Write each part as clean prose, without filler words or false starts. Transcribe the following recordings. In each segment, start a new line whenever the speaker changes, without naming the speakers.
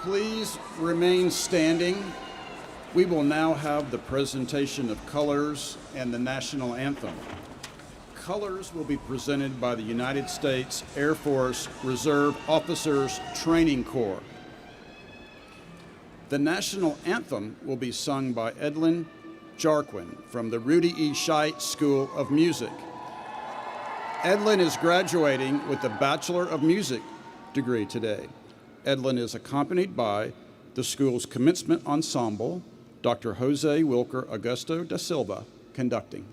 Please remain standing. We will now have the presentation of colors and the national anthem. Colors will be presented by the United States Air Force Reserve Officers Training Corps. The national anthem will be sung by Edlin Jarquin from the Rudy E. Scheidt School of Music. Edlin is graduating with a Bachelor of Music degree today. Edlin is accompanied by the school's commencement ensemble, Dr. Jose Wilker Augusto da Silva, conducting.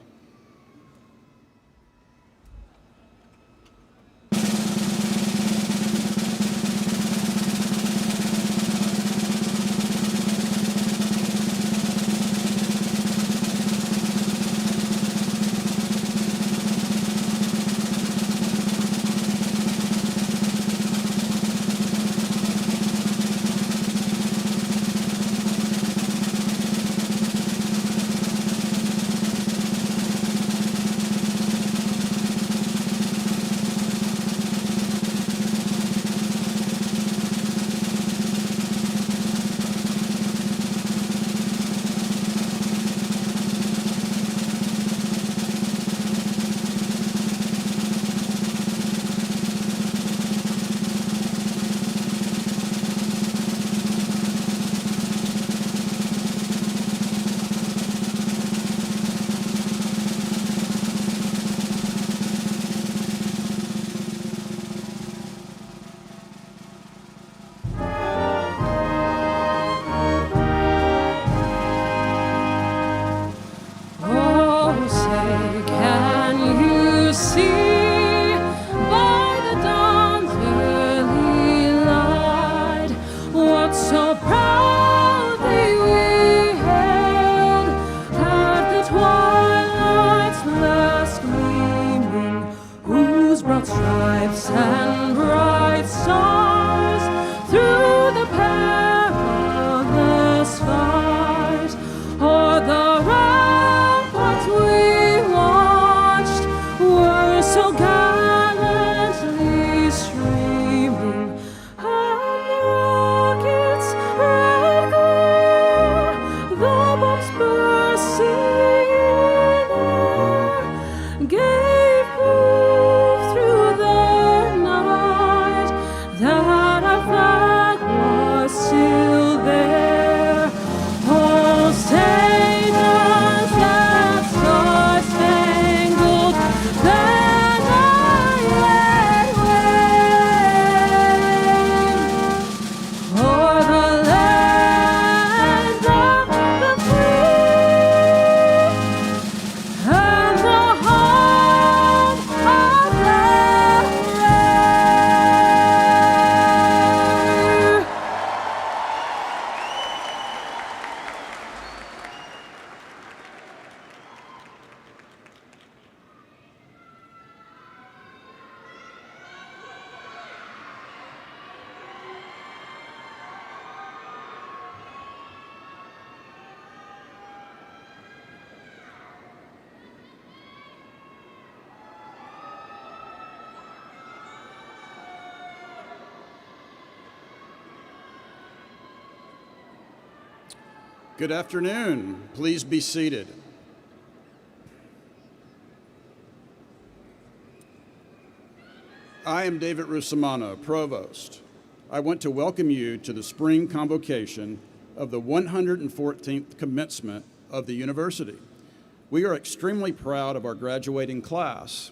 Good afternoon. Please be seated. I am David Russamano, Provost. I want to welcome you to the spring convocation of the 114th commencement of the university. We are extremely proud of our graduating class.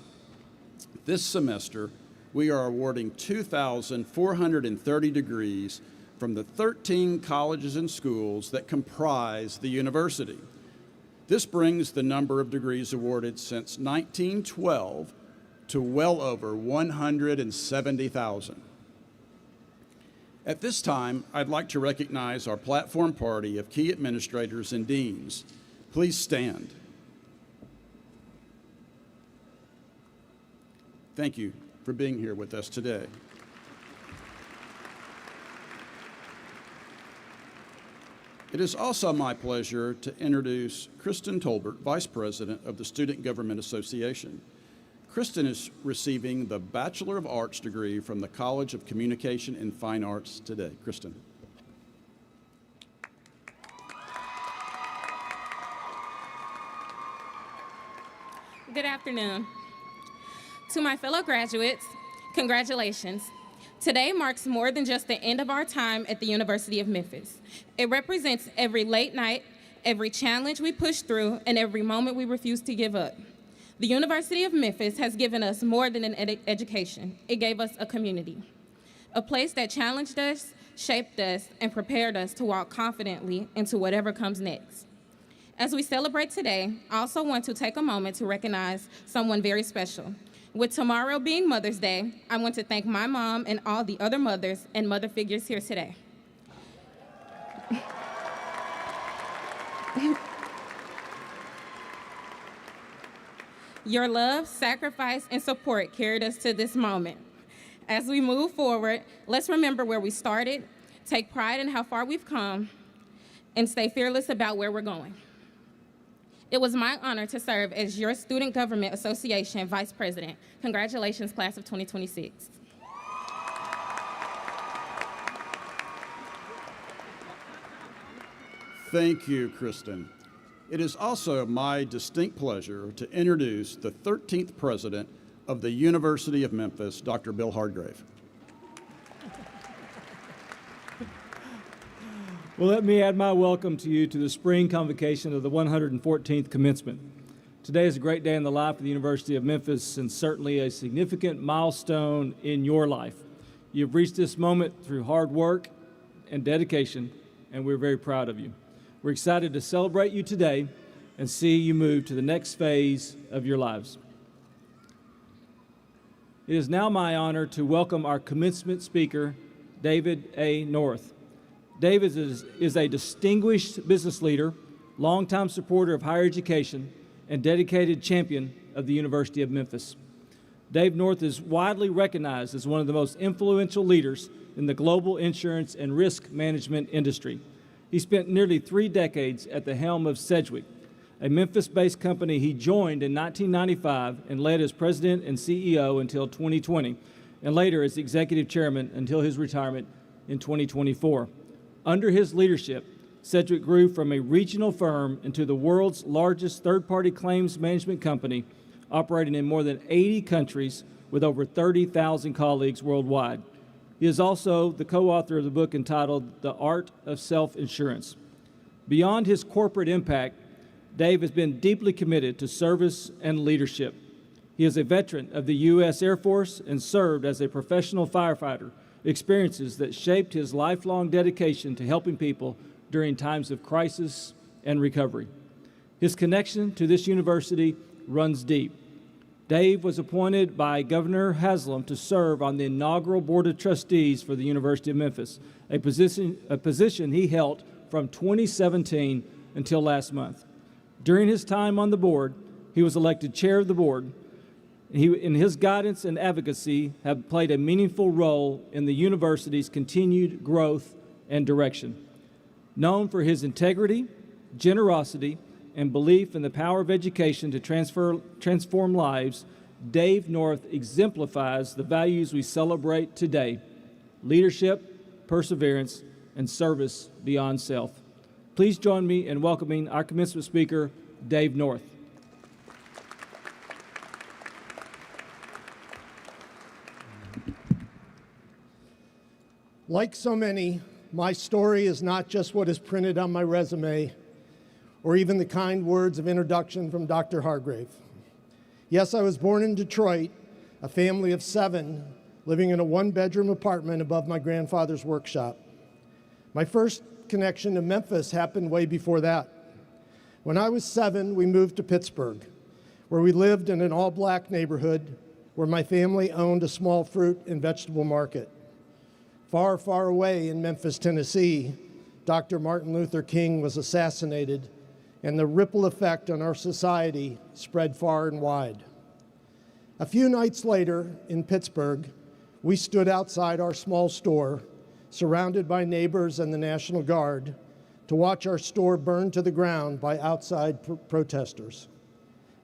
This semester, we are awarding 2,430 degrees from the 13 colleges and schools that comprise the university. This brings the number of degrees awarded since 1912 to well over 170,000. At this time, I'd like to recognize our platform party of key administrators and deans. Please stand. Thank you for being here with us today. It is also my pleasure to introduce Kristen Tolbert, Vice President of the Student Government Association. Kristen is receiving the Bachelor of Arts degree from the College of Communication and Fine Arts today. Kristen.
Good afternoon. To my fellow graduates, congratulations. Today marks more than just the end of our time at the University of Memphis. It represents every late night, every challenge we push through, and every moment we refuse to give up. The University of Memphis has given us more than an education. It gave us a community, a place that challenged us, shaped us, and prepared us to walk confidently into whatever comes next. As we celebrate today, I also want to take a moment to recognize someone very special. With tomorrow being Mother's Day, I want to thank my mom and all the other mothers and mother figures here today. Your love, sacrifice, and support carried us to this moment. As we move forward, let's remember where we started, take pride in how far we've come, and stay fearless about where we're going. It was my honor to serve as your Student Government Association Vice President. Congratulations, class of 2026.
Thank you, Kristen. It is also my distinct pleasure to introduce the 13th President of the University of Memphis, Dr. Bill Hardgrave.
Well, let me add my welcome to you to the spring convocation of the 114th commencement. Today is a great day in the life of the University of Memphis and certainly a significant milestone in your life. You've reached this moment through hard work and dedication, and we're very proud of you. We're excited to celebrate you today and see you move to the next phase of your lives. It is now my honor to welcome our commencement speaker, David A. North. David is a distinguished business leader, longtime supporter of higher education, and dedicated champion of the University of Memphis. Dave North is widely recognized as one of the most influential leaders in the global insurance and risk management industry. He spent nearly 3 decades at the helm of Sedgwick, a Memphis-based company he joined in 1995 and led as president and CEO until 2020, and later as executive chairman until his retirement in 2024. Under his leadership, Sedgwick grew from a regional firm into the world's largest third-party claims management company, operating in more than 80 countries with over 30,000 colleagues worldwide. He is also the co-author of the book entitled The Art of Self-Insurance. Beyond his corporate impact, Dave has been deeply committed to service and leadership. He is a veteran of the U.S. Air Force and served as a professional firefighter, experiences that shaped his lifelong dedication to helping people during times of crisis and recovery. His connection to this university runs deep. Dave was appointed by Governor Haslam to serve on the inaugural Board of Trustees for the University of Memphis, a position he held from 2017 until last month. During his time on the board, he was elected chair of the board. In his guidance and advocacy have played a meaningful role in the university's continued growth and direction. Known for his integrity, generosity, and belief in the power of education to transform lives, Dave North exemplifies the values we celebrate today: leadership, perseverance, and service beyond self. Please join me in welcoming our commencement speaker, Dave North.
Like so many, my story is not just what is printed on my resume or even the kind words of introduction from Dr. Hargrave. Yes, I was born in Detroit, a family of 7, living in a 1-bedroom apartment above my grandfather's workshop. My first connection to Memphis happened way before that. When I was 7, we moved to Pittsburgh, where we lived in an all-black neighborhood where my family owned a small fruit and vegetable market. Far, far away in Memphis, Tennessee, Dr. Martin Luther King was assassinated, and the ripple effect on our society spread far and wide. A few nights later in Pittsburgh, we stood outside our small store, surrounded by neighbors and the National Guard, to watch our store burn to the ground by outside protesters.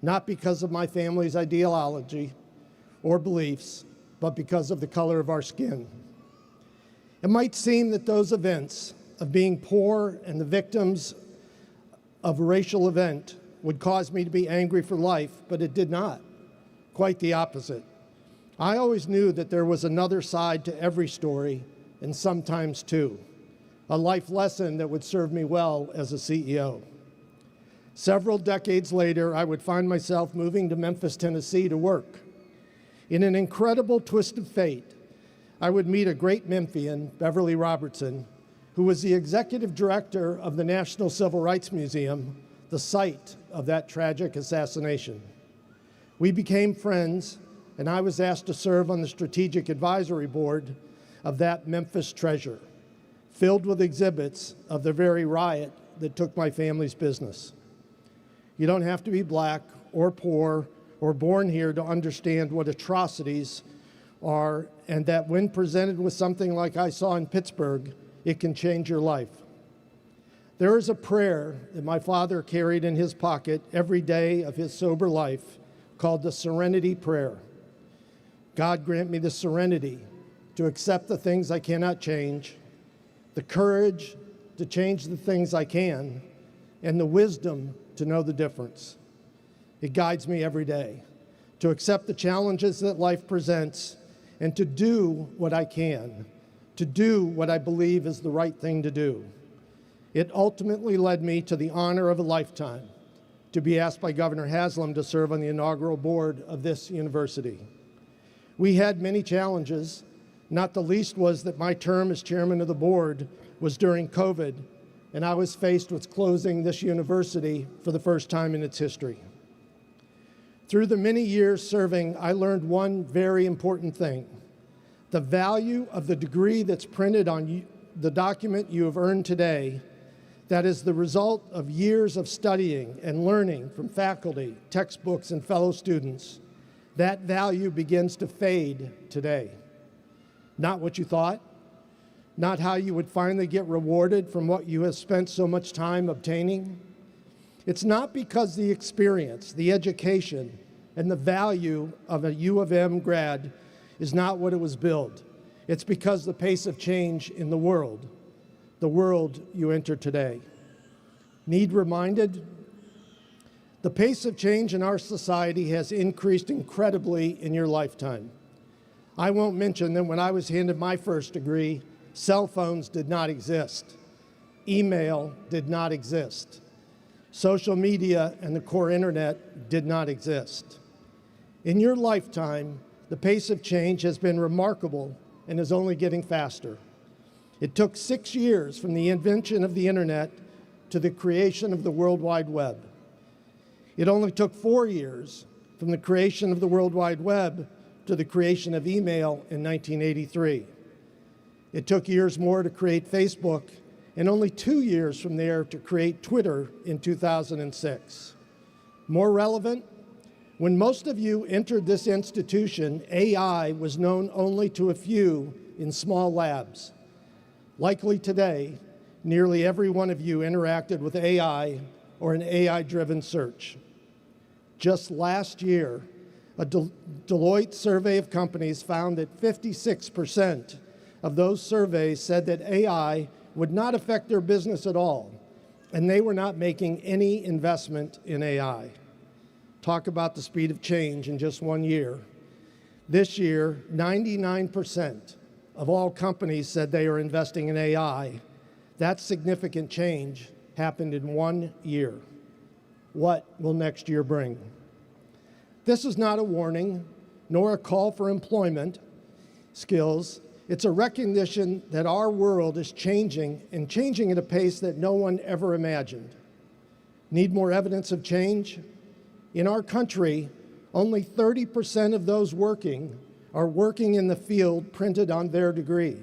Not because of my family's ideology or beliefs, but because of the color of our skin. It might seem that those events of being poor and the victims of a racial event would cause me to be angry for life, but it did not. Quite the opposite. I always knew that there was another side to every story, and sometimes two. A life lesson that would serve me well as a CEO. Several decades later, I would find myself moving to Memphis, Tennessee to work. In an incredible twist of fate, I would meet a great Memphian, Beverly Robertson, who was the executive director of the National Civil Rights Museum, the site of that tragic assassination. We became friends, and I was asked to serve on the strategic advisory board of that Memphis treasure, filled with exhibits of the very riot that took my family's business. You don't have to be black or poor or born here to understand what atrocities are, and that when presented with something like I saw in Pittsburgh, it can change your life. There is a prayer that my father carried in his pocket every day of his sober life called the Serenity Prayer. God grant me the serenity to accept the things I cannot change, the courage to change the things I can, and the wisdom to know the difference. It guides me every day to accept the challenges that life presents and to do what I can, to do what I believe is the right thing to do. It ultimately led me to the honor of a lifetime, to be asked by Governor Haslam to serve on the inaugural board of this university. We had many challenges, not the least was that my term as chairman of the board was during COVID, and I was faced with closing this university for the first time in its history. Through the many years serving, I learned one very important thing. The value of the degree that's printed on the document you have earned today, that is the result of years of studying and learning from faculty, textbooks, and fellow students, that value begins to fade today. Not what you thought, not how you would finally get rewarded from what you have spent so much time obtaining. It's not because the experience, the education, and the value of a U of M grad is not what it was billed. It's because the pace of change in the world you enter today. Need reminded? The pace of change in our society has increased incredibly in your lifetime. I won't mention that when I was handed my first degree, cell phones did not exist. Email did not exist. Social media and the core internet did not exist. In your lifetime, the pace of change has been remarkable and is only getting faster. It took 6 years from the invention of the internet to the creation of the World Wide Web. It only took 4 years from the creation of the World Wide Web to the creation of email in 1983. It took years more to create Facebook, and only 2 years from there to create Twitter in 2006. More relevant, when most of you entered this institution, AI was known only to a few in small labs. Likely today, nearly every one of you interacted with AI or an AI-driven search. Just last year, a Deloitte survey of companies found that 56% of those surveys said that AI would not affect their business at all, and they were not making any investment in AI. Talk about the speed of change in just 1 year. This year, 99% of all companies said they are investing in AI. That significant change happened in 1 year. What will next year bring? This is not a warning, nor a call for employment skills. It's a recognition that our world is changing, and changing at a pace that no one ever imagined. Need more evidence of change? In our country, only 30% of those working are working in the field printed on their degree.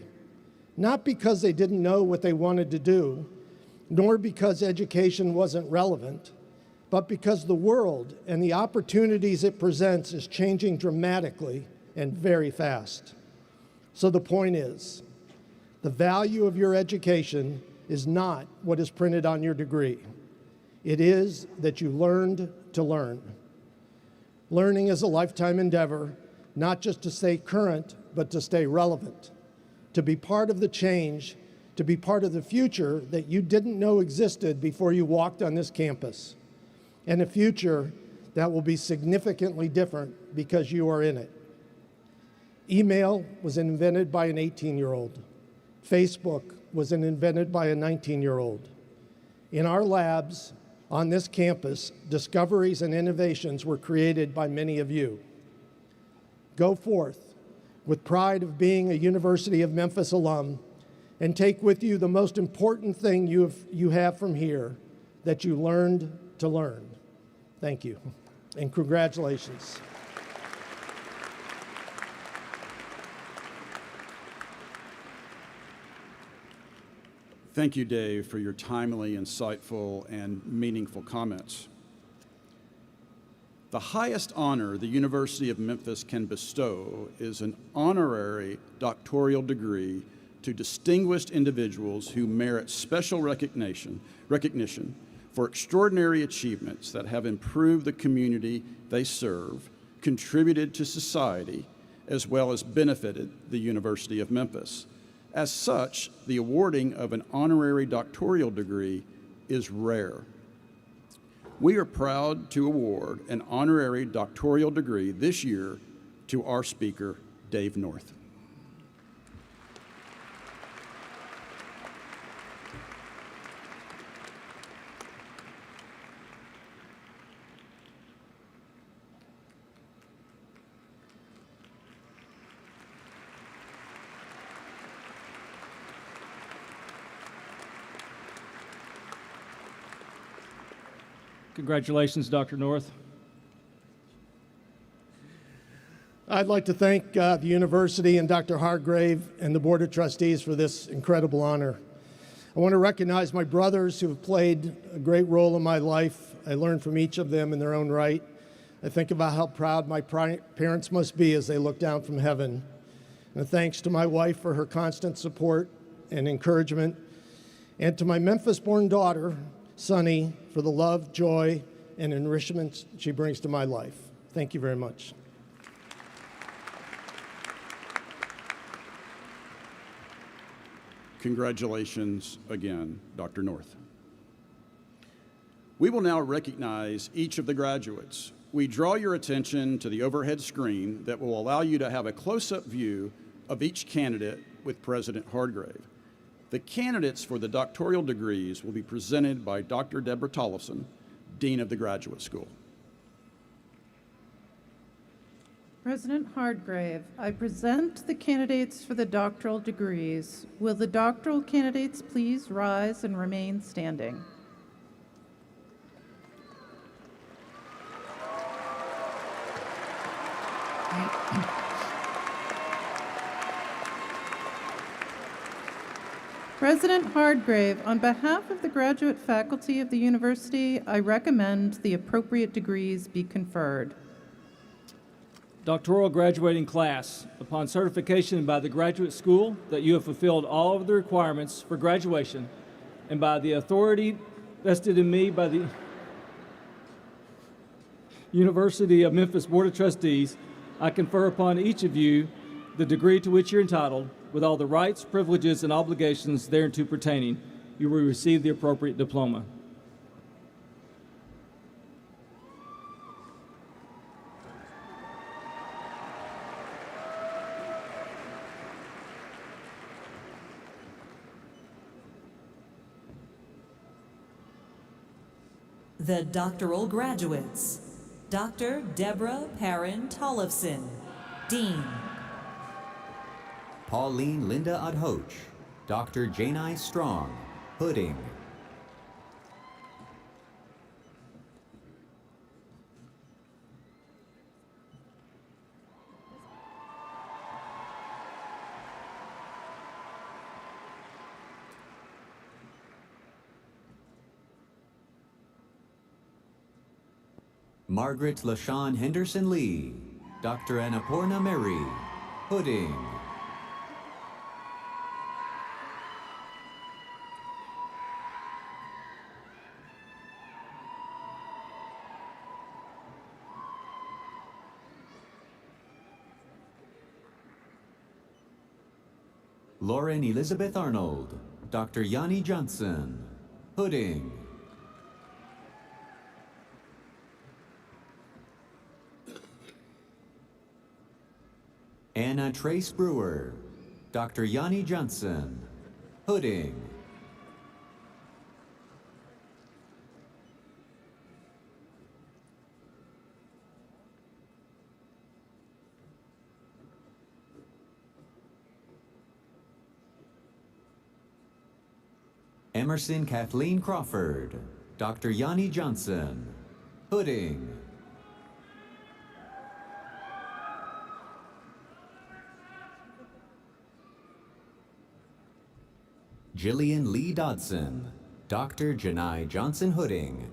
Not because they didn't know what they wanted to do, nor because education wasn't relevant, but because the world and the opportunities it presents is changing dramatically and very fast. So the point is, the value of your education is not what is printed on your degree. It is that you learned to learn. Learning is a lifetime endeavor, not just to stay current, but to stay relevant, to be part of the change, to be part of the future that you didn't know existed before you walked on this campus, and a future that will be significantly different because you are in it. Email was invented by an 18-year-old. Facebook was invented by a 19-year-old. In our labs on this campus, discoveries and innovations were created by many of you. Go forth with pride of being a University of Memphis alum and take with you the most important thing you have from here, that you learned to learn. Thank you, and congratulations.
Thank you, Dave, for your timely, insightful, and meaningful comments. The highest honor the University of Memphis can bestow is an honorary doctoral degree to distinguished individuals who merit special recognition for extraordinary achievements that have improved the community they serve, contributed to society, as well as benefited the University of Memphis. As such, the awarding of an honorary doctoral degree is rare. We are proud to award an honorary doctoral degree this year to our speaker, Dave North.
Congratulations, Dr. North.
I'd like to thank the university and Dr. Hargrave and the Board of Trustees for this incredible honor. I want to recognize my brothers who have played a great role in my life. I learned from each of them in their own right. I think about how proud my parents must be as they look down from heaven. And thanks to my wife for her constant support and encouragement, and to my Memphis-born daughter, Sunny, for the love, joy, and enrichment she brings to my life. Thank you very much.
Congratulations again, Dr. North. We will now recognize each of the graduates. We draw your attention to the overhead screen that will allow you to have a close-up view of each candidate with President Hargrave. The candidates for the doctoral degrees will be presented by Dr. Deborah Tollefson, Dean of the Graduate School.
President Hargrave, I present the candidates for the doctoral degrees. Will the doctoral candidates please rise and remain standing? President Hargrave, on behalf of the graduate faculty of the university, I recommend the appropriate degrees be conferred.
Doctoral graduating class, upon certification by the graduate school that you have fulfilled all of the requirements for graduation, and by the authority vested in me by the University of Memphis Board of Trustees, I confer upon each of you the degree to which you're entitled, with all the rights, privileges, and obligations thereunto pertaining. You will receive the appropriate diploma.
The doctoral graduates: Dr. Deborah Perrin Tollefson, Dean.
Pauline Linda Adhoch, Dr. Janai Strong, Pudding. Margaret LaShawn Henderson Lee, Dr. Annapurna Mary, Pudding. Lauren Elizabeth Arnold, Dr. Yanni Johnson, Pudding. Anna Trace Brewer, Dr. Yanni Johnson, Pudding. Emerson Kathleen Crawford, Dr. Yanni Johnson, Pudding. Jillian Lee Dodson, Dr. Janai Johnson Pudding.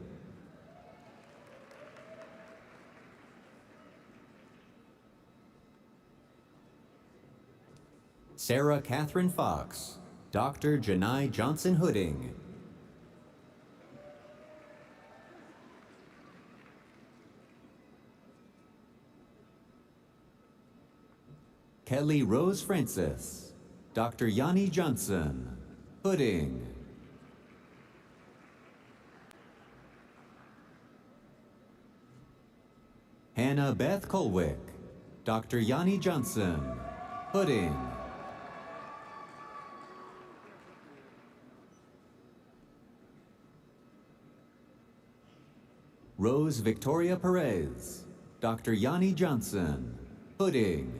Sarah Catherine Fox, Dr. Janai Johnson Pudding. Kelly Rose Francis, Dr. Yanni Johnson, Pudding. Hannah Beth Colwick, Dr. Yanni Johnson, Pudding. Rose Victoria Perez, Dr. Yanni Johnson, Pudding.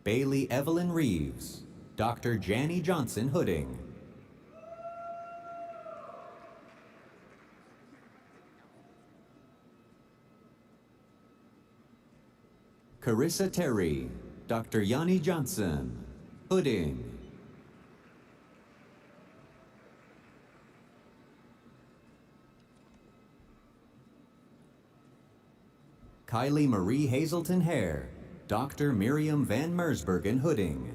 Bailey Evelyn Reeves, Dr. Janny Johnson Pudding. Carissa Terry, Dr. Yanni Johnson, Pudding. Kylie Marie Hazelton Hare, Dr. Miriam Van Mersbergen Pudding.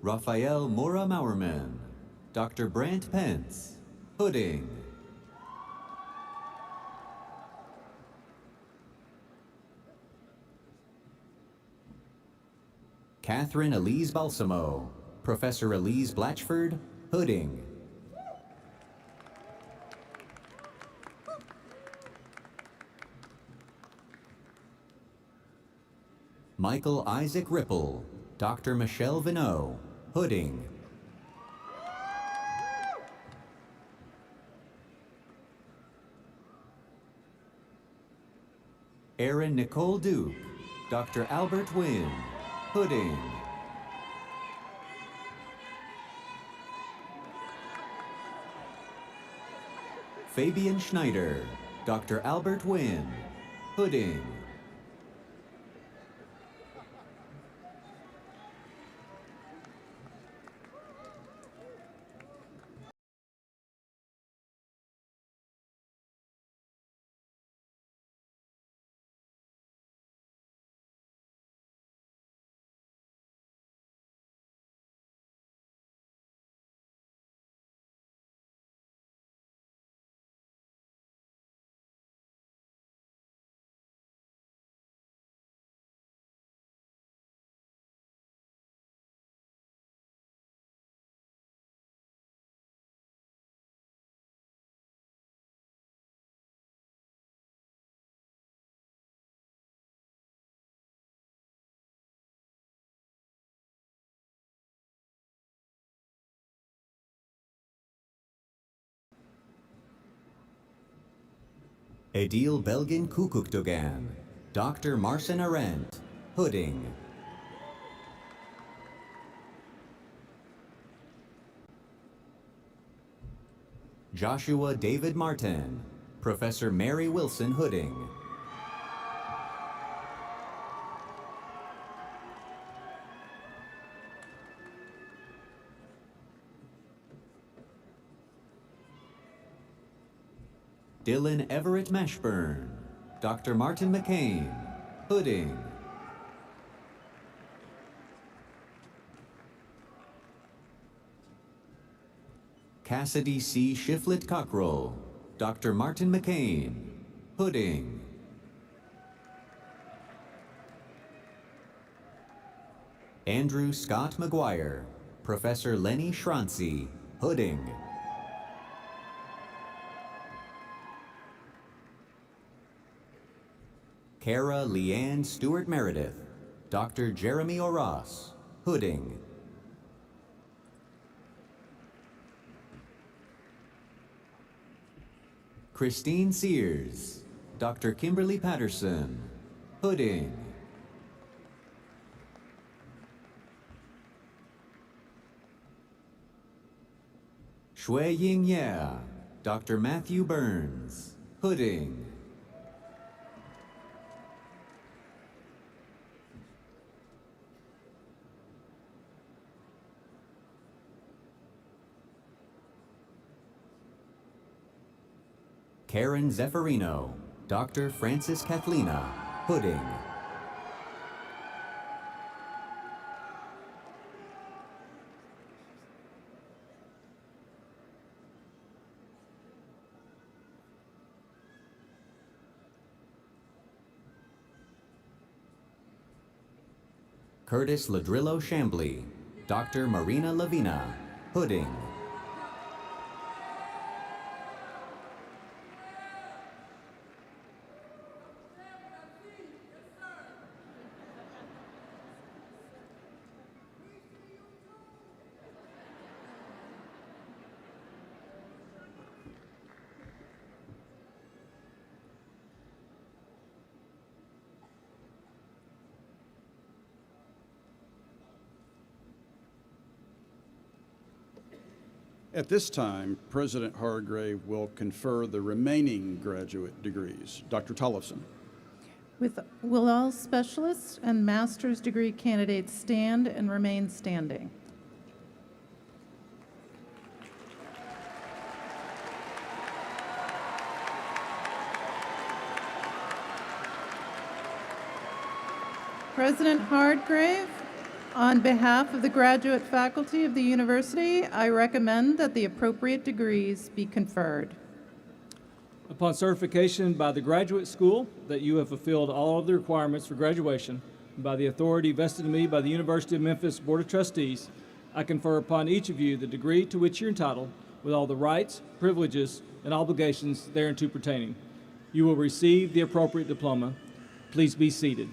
Raphael Mora Maurman, Dr. Brant Pence, Pudding. Catherine Elise Balsamo, Professor Elise Blatchford, Pudding. Michael Isaac Ripple, Dr. Michelle Vinot, Pudding. Erin Nicole Duke, Dr. Albert Wynn, Pudding. Fabian Schneider, Dr. Albert Wynn, Pudding. Edil Belgin Kukukdogan, Dr. Marcin Arendt, Hooding. Joshua David Martin, Professor Mary Wilson Hooding. Dylan Everett Mashburn, Dr. Martin McCain, Hooding. Cassidy C. Shiflett Cockrell, Dr. Martin McCain, Hooding. Andrew Scott McGuire, Professor Lenny Schranzi, Hooding. Kara Leanne Stewart Meredith, Dr. Jeremy Oras, Hooding. Christine Sears, Dr. Kimberly Patterson, Hooding. Shui Ying Ye, Dr. Matthew Burns, Hooding. Karen Zeffirino, Dr. Francis Kathlina, Hooding. Curtis Ladrillo Chambly, Dr. Marina Lavina, Hooding.
At this time, President Hargrave will confer the remaining graduate degrees. Dr. Tollefson.
Will all specialists and master's degree candidates stand and remain standing? President Hargrave, on behalf of the graduate faculty of the university, I recommend that the appropriate degrees be conferred.
Upon certification by the graduate school that you have fulfilled all of the requirements for graduation, and by the authority vested in me by the University of Memphis Board of Trustees, I confer upon each of you the degree to which you're entitled, with all the rights, privileges, and obligations thereunto pertaining. You will receive the appropriate diploma. Please be seated.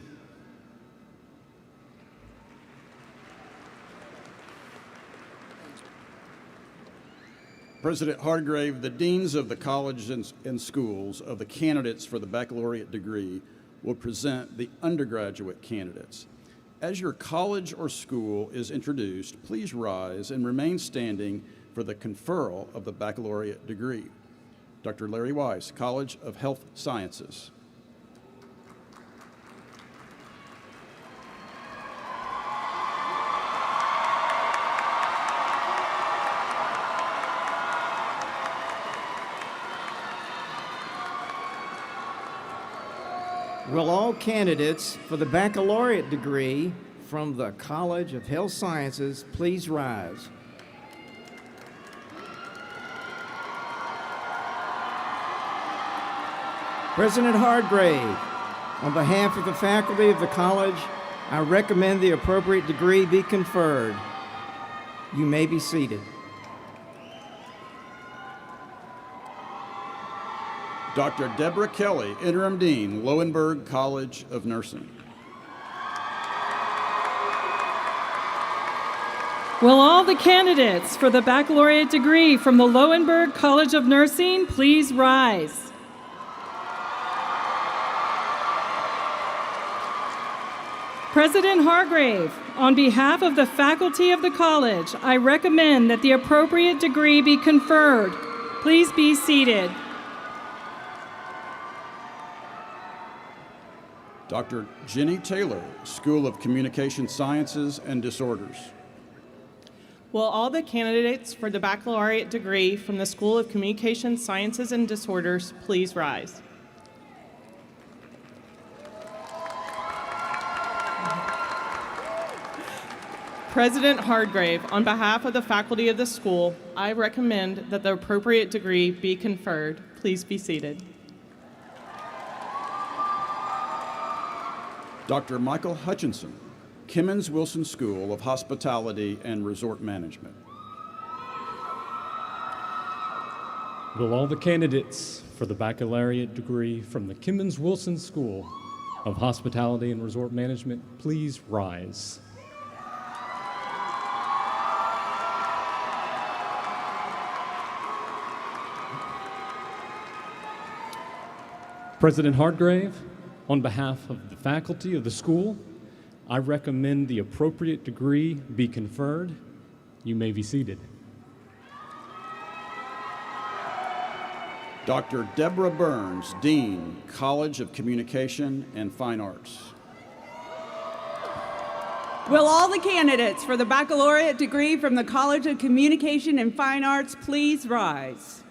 President Hargrave, the deans of the colleges and schools of the candidates for the baccalaureate degree will present the undergraduate candidates. As your college or school is introduced, please rise and remain standing for the conferral of the baccalaureate degree. Dr. Larry Weiss, College of Health Sciences.
Will all candidates for the baccalaureate degree from the College of Health Sciences please rise? President Hargrave, on behalf of the faculty of the college, I recommend the appropriate degree be conferred. You may be seated.
Dr. Deborah Kelly, Interim Dean, Loewenberg College of Nursing.
Will all the candidates for the baccalaureate degree from the Loewenberg College of Nursing please rise? President Hargrave, on behalf of the faculty of the college, I recommend that the appropriate degree be conferred. Please be seated.
Dr. Jenny Taylor, School of Communication Sciences and Disorders.
Will all the candidates for the baccalaureate degree from the School of Communication Sciences and Disorders please rise? President Hargrave, on behalf of the faculty of the school, I recommend that the appropriate degree be conferred. Please be seated.
Dr. Michael Hutchinson, Kemmons Wilson School of Hospitality and Resort Management.
Will all the candidates for the baccalaureate degree from the Kemmons Wilson School of Hospitality and Resort Management please rise? President Hargrave, on behalf of the faculty of the school, I recommend the appropriate degree be conferred. You may be seated.
Dr. Deborah Burns, Dean, College of Communication and Fine Arts.
Will all the candidates for the baccalaureate degree from the College of Communication and Fine Arts please rise?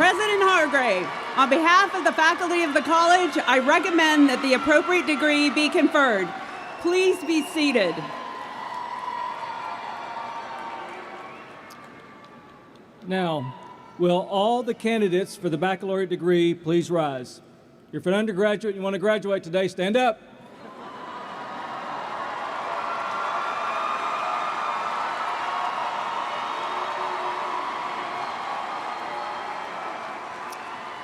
President Hargrave, on behalf of the faculty of the college, I recommend that the appropriate degree be conferred. Please be seated.
Now, will all the candidates for the baccalaureate degree please rise? If you're an undergraduate and you want to graduate today, stand up.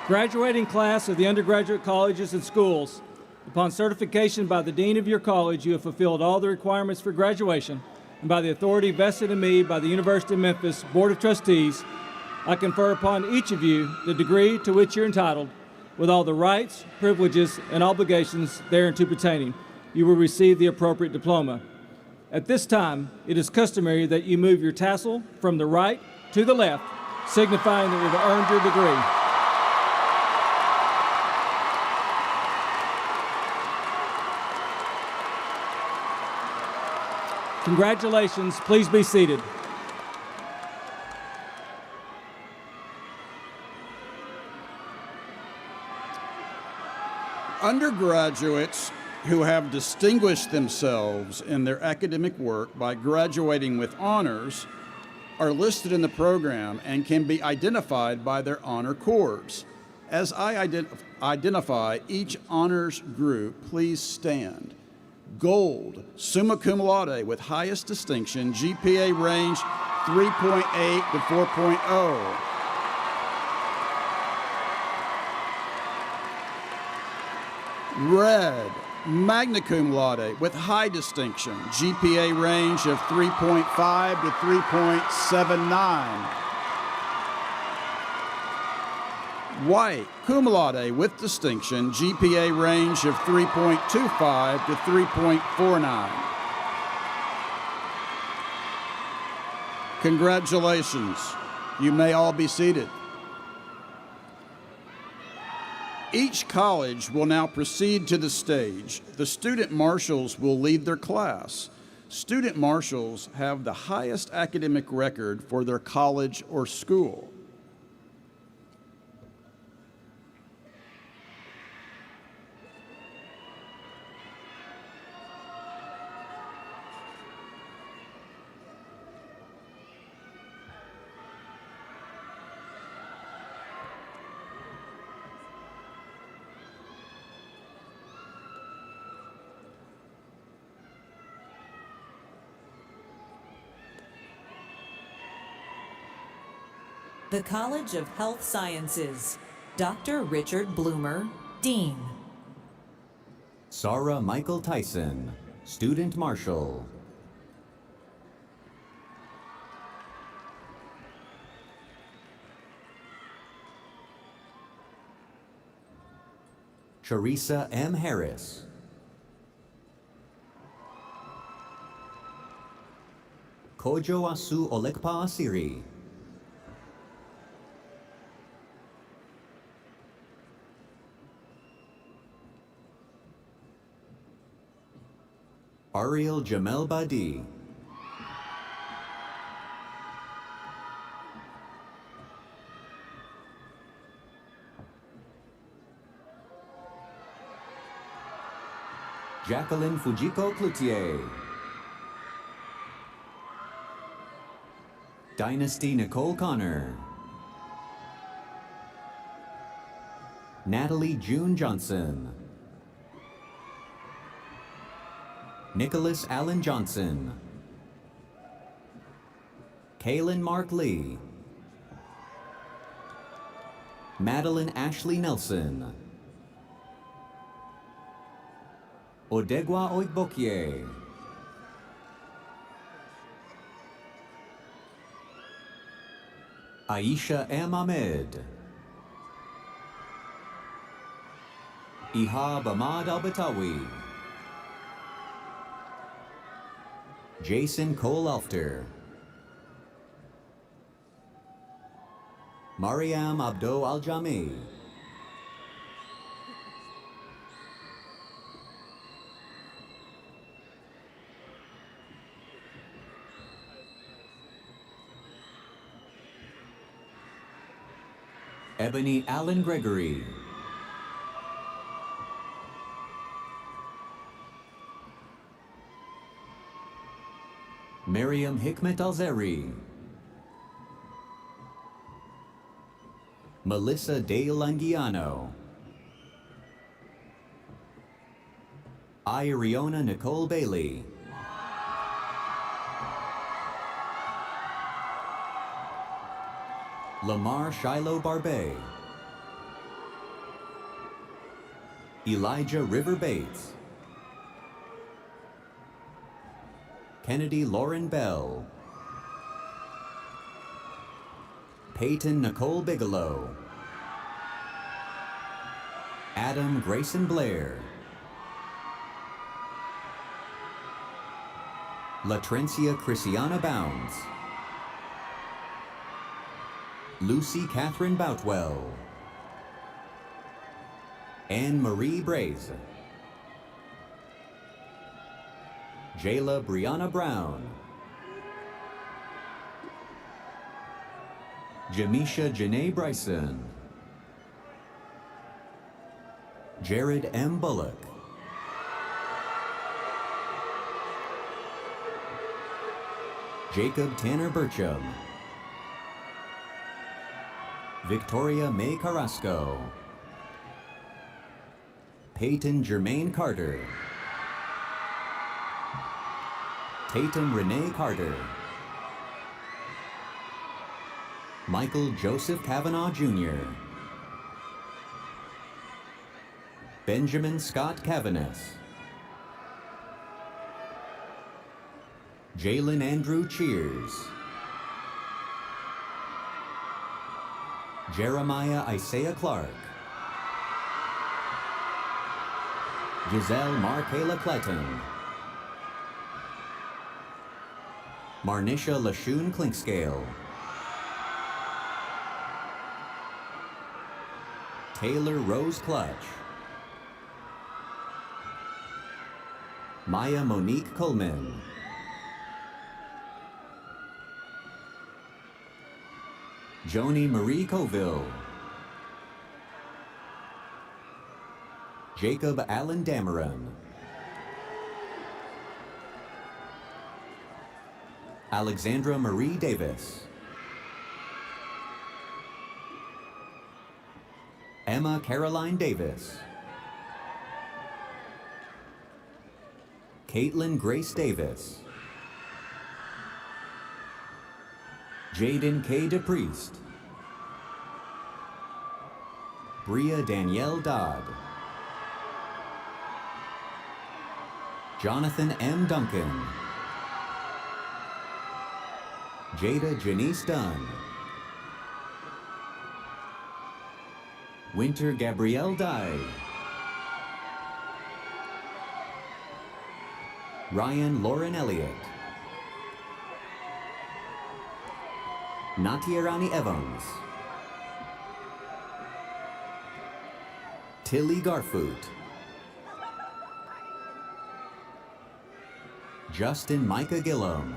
Graduating class of the undergraduate colleges and schools, upon certification by the dean of your college, you have fulfilled all the requirements for graduation, and by the authority vested in me by the University of Memphis Board of Trustees, I confer upon each of you the degree to which you're entitled, with all the rights, privileges, and obligations thereunto pertaining. You will receive the appropriate diploma. At this time, it is customary that you move your tassel from the right to the left, signifying that you've earned your degree. Congratulations. Please be seated.
Undergraduates who have distinguished themselves in their academic work by graduating with honors are listed in the program and can be identified by their honor cords. As I identify each honors group, please stand. Gold, summa cum laude with highest distinction, GPA range 3.8 to 4.0. Red, magna cum laude with high distinction, GPA range of 3.5 to 3.79. White, cum laude with distinction, GPA range of 3.25 to 3.49. Congratulations. You may all be seated. Each college will now proceed to the stage. The student marshals will lead their class. Student marshals have the highest academic record for their college or school.
The College of Health Sciences, Dr. Richard Bloomer, Dean.
Sarah Michael Tyson, Student Marshal. Charissa M. Harris. Kojo Asu Olekpa Asiri. Ariel Jamel Badi. Jacqueline Fujiko Cloutier. Dynasty Nicole Connor. Natalie June Johnson. Nicholas Allen Johnson. Kaylin Mark Lee. Madeline Ashley Nelson. Odegwa Oigbokye. Aisha M. Ahmed. Ihab Ahmad Al-Batawi. Jason Cole Alfter. Mariam Abdo Al-Jami. Ebony Allen Gregory. Miriam Hikmet Alzeri. Melissa De Langiano. Iriona Nicole Bailey. Lamar Shiloh Barbet. Elijah River Bates. Kennedy Lauren Bell. Peyton Nicole Bigelow. Adam Grayson Blair. Latrencia Christiana Bounds. Lucy Catherine Boutwell. Anne Marie Braze. Jayla Brianna Brown. Jamisha Janae Bryson. Jared M. Bullock. Jacob Tanner Burcham. Victoria May Carrasco. Peyton Jermaine Carter. Tatum Renee Carter. Michael Joseph Kavanaugh Jr. Benjamin Scott Cavanis. Jalen Andrew Cheers. Jeremiah Isaiah Clark. Giselle Markayla Clayton. Marnisha Lashun Clinkscale. Taylor Rose Clutch. Maya Monique Coleman. Joni Marie Coville. Jacob Allen Dameron. Alexandra Marie Davis. Emma Caroline Davis. Caitlin Grace Davis. Jaden K. DePriest. Bria Danielle Dodd. Jonathan M. Duncan. Jada Janice Dunn. Winter Gabrielle Dye. Ryan Lauren Elliott. Natierani Evans. Tilly Garfoot. Justin Micah Gillum.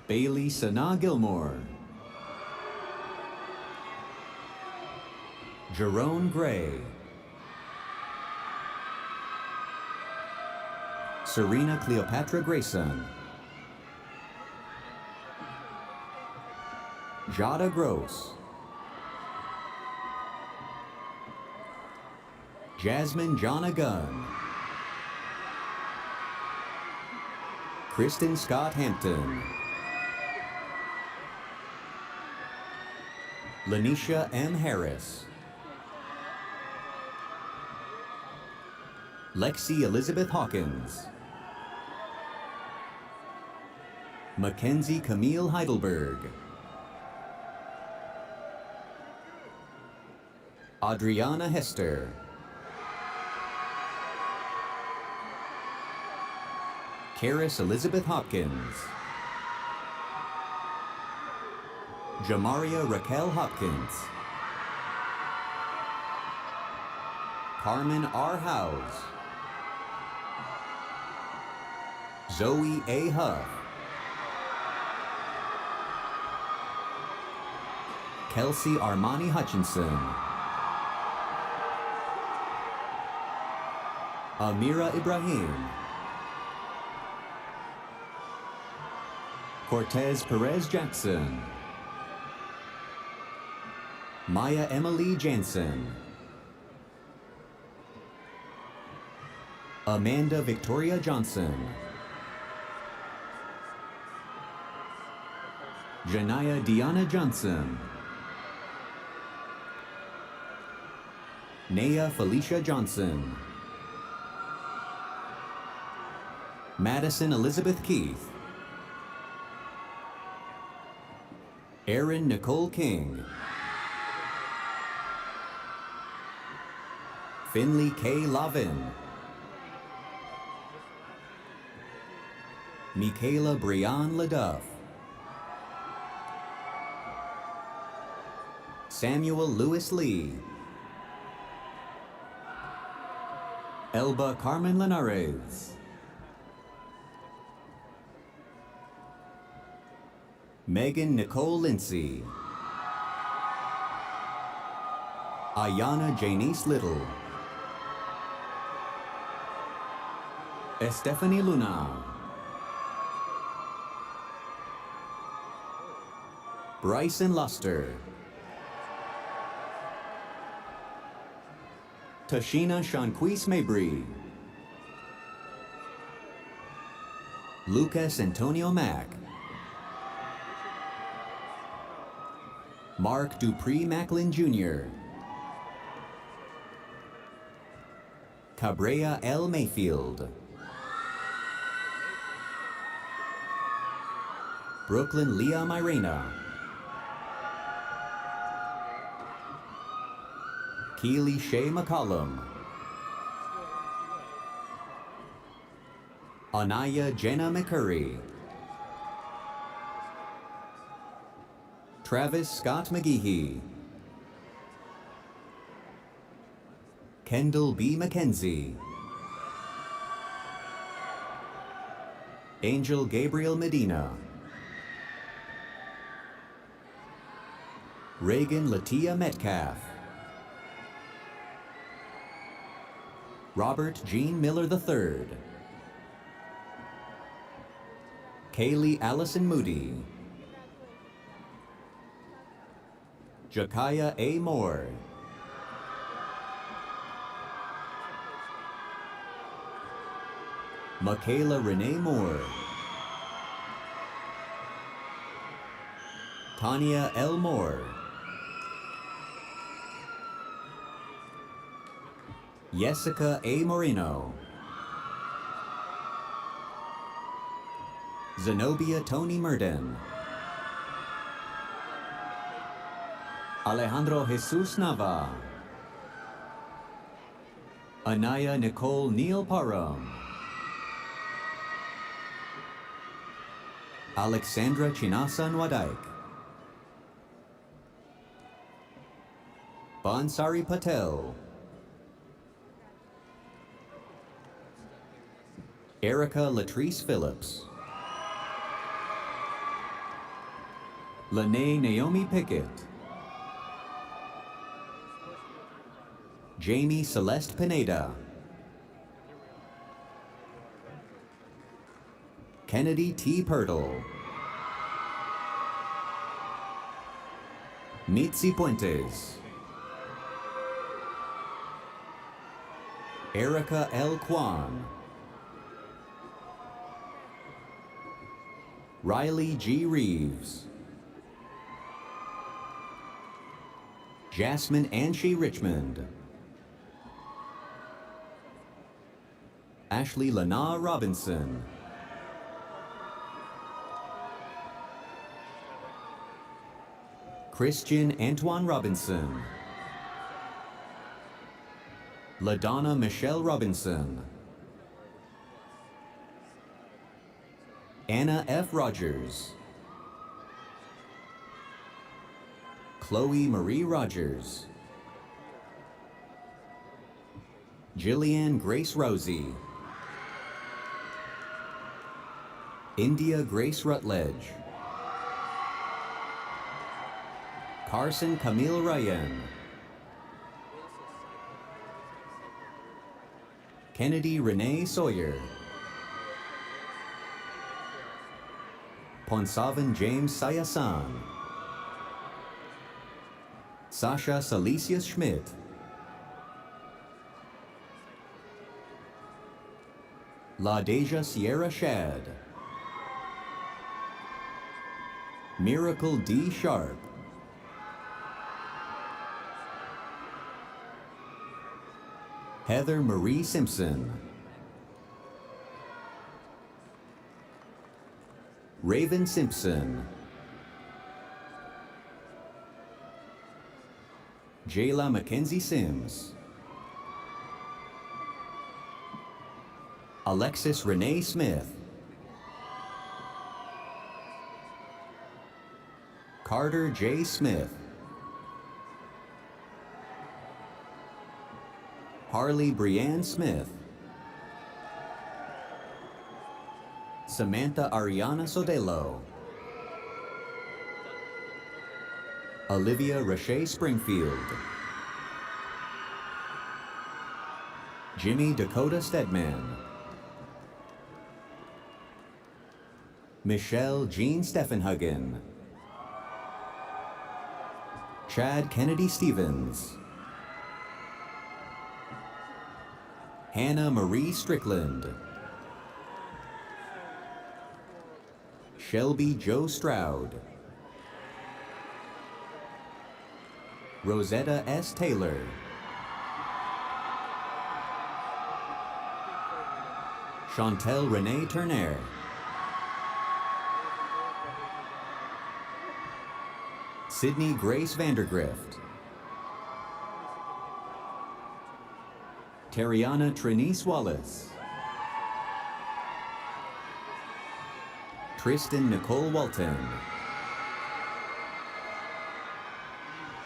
Bailey Sana Gilmore. Jerome Gray. Serena Cleopatra Grayson. Jada Gross. Jasmine Jonna Gunn. Kristen Scott Hampton. Lanisha M. Harris. Lexi Elizabeth Hawkins. Mackenzie Camille Heidelberg. Adriana Hester. Karis Elizabeth Hopkins. Jamaria Raquel Hopkins. Carmen R. Howes. Zoe A. Huff. Kelsey Armani Hutchinson. Amira Ibrahim. Cortez Perez Jackson. Maya Emily Jansen. Amanda Victoria Johnson. Janaya Deanna Johnson. Naya Felicia Johnson. Madison Elizabeth Keith. Erin Nicole King. Finley K. Lavin. Michaela Brianne LaDuff. Samuel Lewis Lee. Elba Carmen Linares. Megan Nicole Lindsay. Ayana Janice Little. Estefany Luna. Bryson Luster. Tashina Shanquise Mabry. Lucas Antonio Mack. Mark Dupree Macklin Jr. Cabrera L. Mayfield. Brooklyn Leah Myrena. Keely Shea McCollum. Anaya Jenna McCurry. Travis Scott McGehee. Kendall B. McKenzie. Angel Gabriel Medina. Reagan Latia Metcalf. Robert Jean Miller III. Kaylee Allison Moody. Jakaya A. Moore. Michaela Renee Moore. Tanya L. Moore. Jessica A. Moreno. Zenobia Tony Murden. Alejandro Jesus Nava. Anaya Nicole Neal Parham. Alexandra Chinasan Wadaik. Bansari Patel. Erica Latrice Phillips. Lene Naomi Pickett. Jamie Celeste Pineda. Kennedy T. Pirtle. Mitzi Puentes. Erica L. Kwan. Riley G. Reeves. Jasmine Anshie Richmond. Ashley Lana Robinson. Christian Antoine Robinson. LaDonna Michelle Robinson. Anna F. Rogers. Chloe Marie Rogers. Jillian Grace Rosie. India Grace Rutledge. Carson Camille Ryan. Kennedy Renee Sawyer. Ponsavan James Sayasan. Sasha Salicius Schmidt. LaDeja Sierra Shad. Miracle D. Sharp. Heather Marie Simpson. Raven Simpson. Jayla Mackenzie Sims. Alexis Renee Smith. Carter J. Smith. Harley Brianne Smith. Samantha Ariana Sodelo. Olivia Rashay Springfield. Jimmy Dakota Stedman. Michelle Jean Steffenhagen. Chad Kennedy Stevens. Hannah Marie Strickland. Shelby Joe Stroud. Rosetta S. Taylor. Chantel Renee Turner. Sydney Grace Vandergrift. Tariana Trinice Wallace. Tristan Nicole Walton.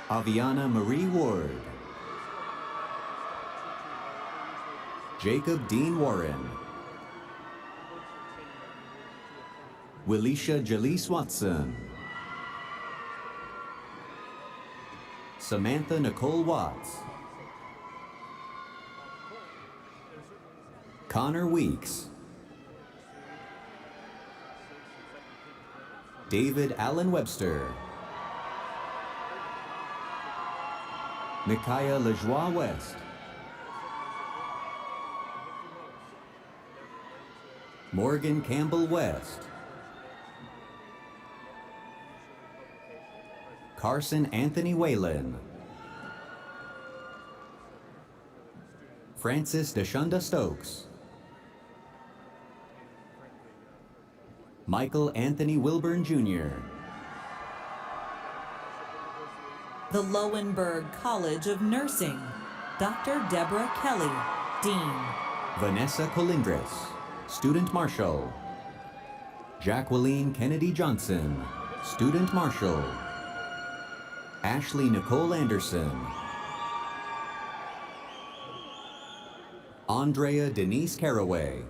Aviana Marie Ward. Jacob Dean Warren. Willisha Jaleese Watson. Samantha Nicole Watts. Connor Weeks. David Allen Webster. Micaiah Lajoie West. Morgan Campbell West. Carson Anthony Whalen. Francis Deshunda Stokes. Michael Anthony Wilburn Jr.
The Loewenberg College of Nursing, Dr. Deborah Kelly. Dean.
Vanessa Colindres, Student Marshal. Jacqueline Kennedy Johnson, Student Marshal. Ashley Nicole Anderson. Andrea Denise Caraway.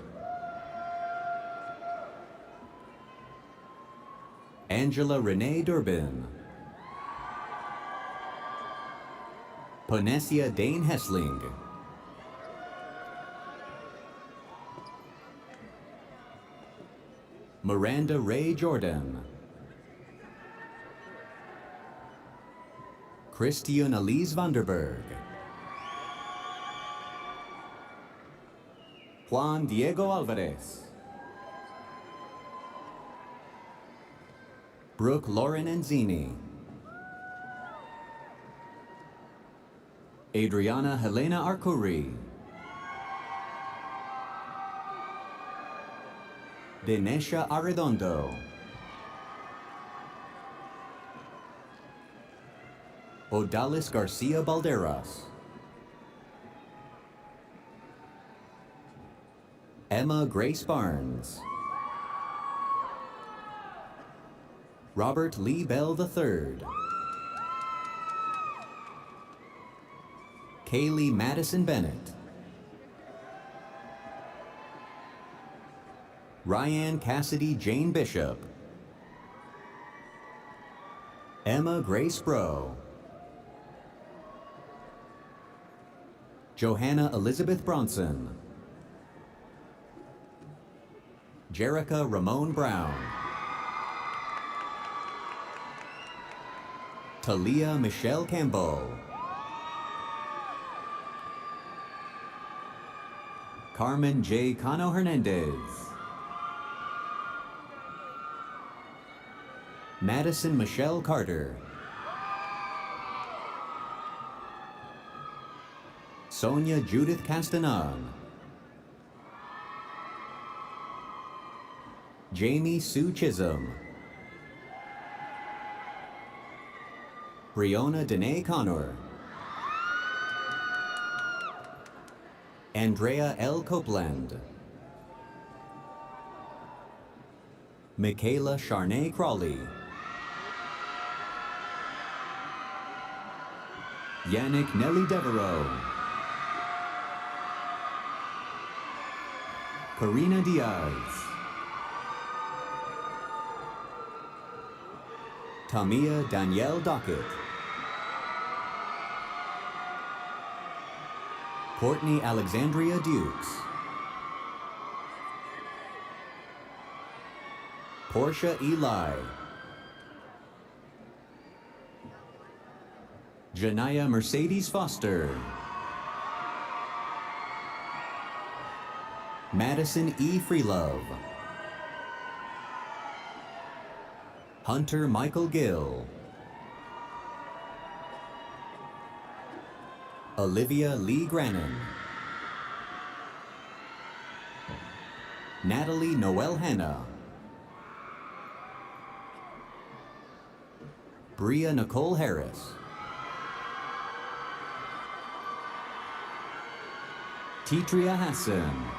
Angela Renee Durbin. Panesia Dane Hessling. Miranda Ray Jordan. Christian Elise Vanderberg. Juan Diego Alvarez. Brooke Lauren Enzini. Adriana Helena Arcuri. Dinesha Arredondo. Odalis Garcia Balderas. Emma Grace Barnes. Robert Lee Bell III. Kaylee Madison Bennett. Ryan Cassidy Jane Bishop. Emma Grace Bro. Johanna Elizabeth Bronson. Jerica Ramon Brown. Talia Michelle Campbell. Carmen J. Cano Hernandez. Madison Michelle Carter. Sonia Judith Castanon. Jamie Sue Chisholm. Brionna Danae Connor. Andrea L. Copeland. Michaela Charnay Crawley. Yannick Nelly Devereaux. Karina Diaz. Tamia Danielle Dockett. Courtney Alexandria Dukes. Portia Eli. Janaya Mercedes Foster. Madison E. Freelove. Hunter Michael Gill. Olivia Lee Grannon. Natalie Noel Hanna. Bria Nicole Harris. Titria Hassan.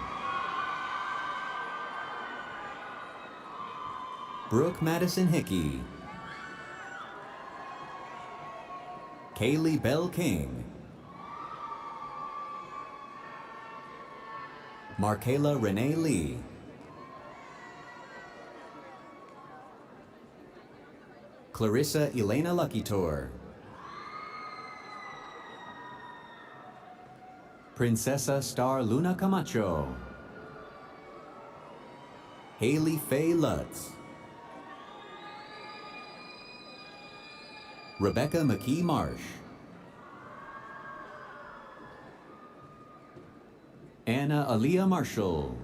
Brooke Madison Hickey. Kaylee Bell King. Markayla Renee Lee. Clarissa Elena Luckytor. Princessa Star Luna Camacho. Haley Faye Lutz. Rebecca McKee Marsh. Anna Aaliyah Marshall.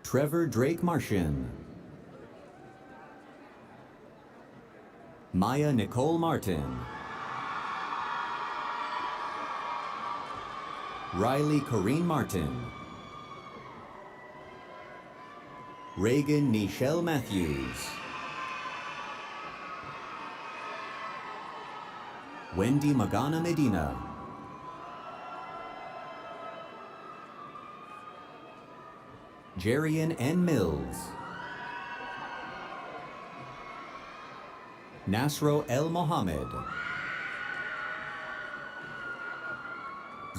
Trevor Drake Martian. Maya Nicole Martin. Riley Corrine Martin. Reagan Nichelle Matthews. Wendy Magana Medina. Jerian N. Mills, Nasro El Mohammed,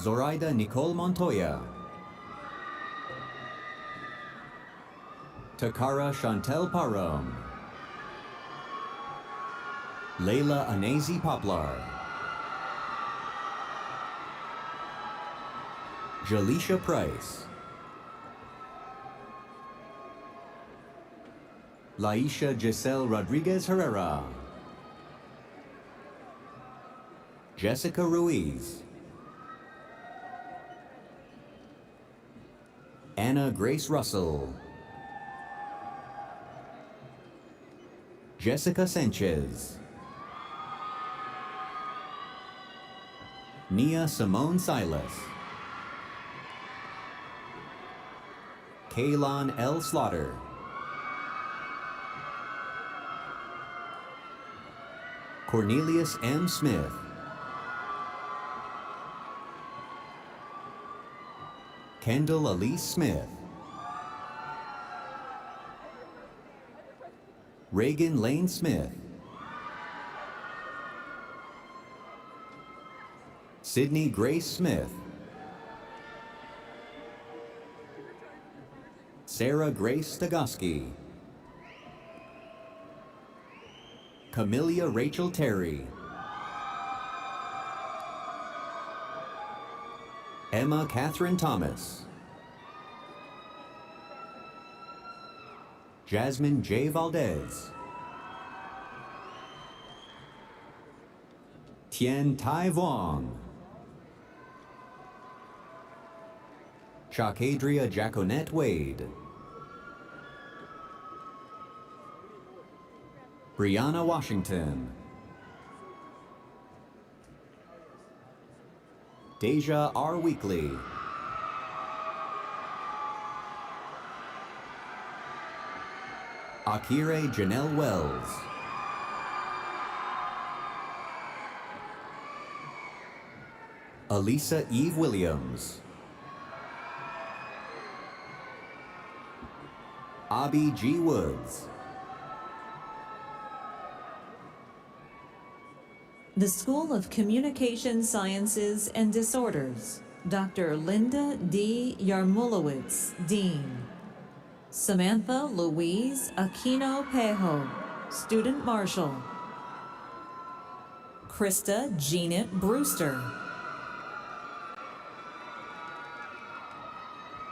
Zoraida Nicole Montoya, Takara Chantel Param, Layla Anazi Poplar, Jalisha Price, Laisha Giselle Rodriguez Herrera, Jessica Ruiz, Anna Grace Russell, Jessica Sanchez, Nia Simone Silas, Kaylon L. Slaughter, Cornelius M. Smith, Kendall Elise Smith, Reagan Lane Smith, Sydney Grace Smith, Sarah Grace Stagowski, Camellia Rachel Terry, Emma Catherine Thomas, Jasmine J. Valdez, Tien Tai Vuong, Chakadria Jaconet Wade, Brianna Washington, Deja R. Weekly, Akire Janelle Wells, Elisa Eve Williams, Abby G. Woods,
The School of Communication Sciences and Disorders, Dr. Linda D. Yarmulowitz, Dean. Samantha Louise Aquino Pejo, Student Marshal. Krista Jeanette Brewster.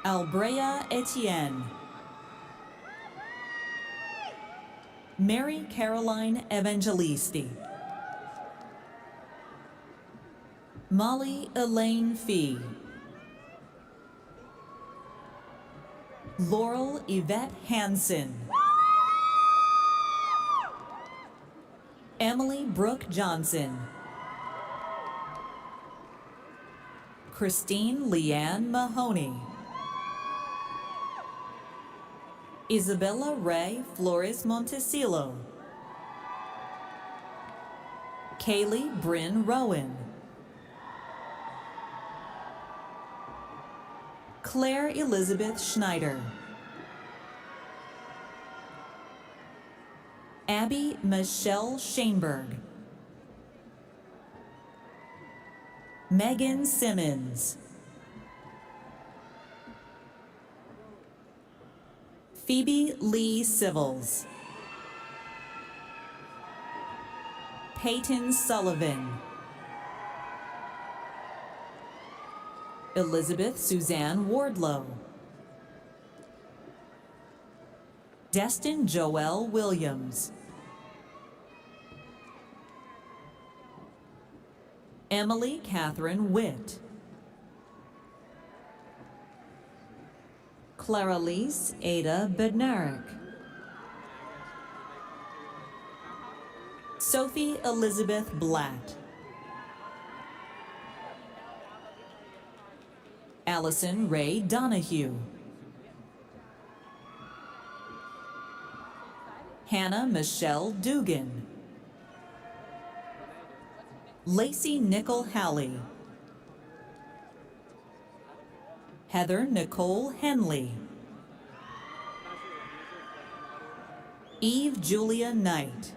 Albrea Etienne. Mary Caroline Evangelisti. Molly Elaine Fee. Laurel Yvette Hansen. Emily Brooke Johnson. Christine Leanne Mahoney. Isabella Ray Flores Montecillo. Kaylee Bryn Rowan. Claire Elizabeth Schneider. Abby Michelle Shainberg. Megan Simmons. Phoebe Lee Civils. Peyton Sullivan. Elizabeth Suzanne Wardlow. Destin Joelle Williams. Emily Catherine Witt. Claralise Ada Bednarik. Sophie Elizabeth Blatt. Allison Ray Donahue. Hannah Michelle Dugan. Lacey Nicole Halley. Heather Nicole Henley. Eve Julia Knight.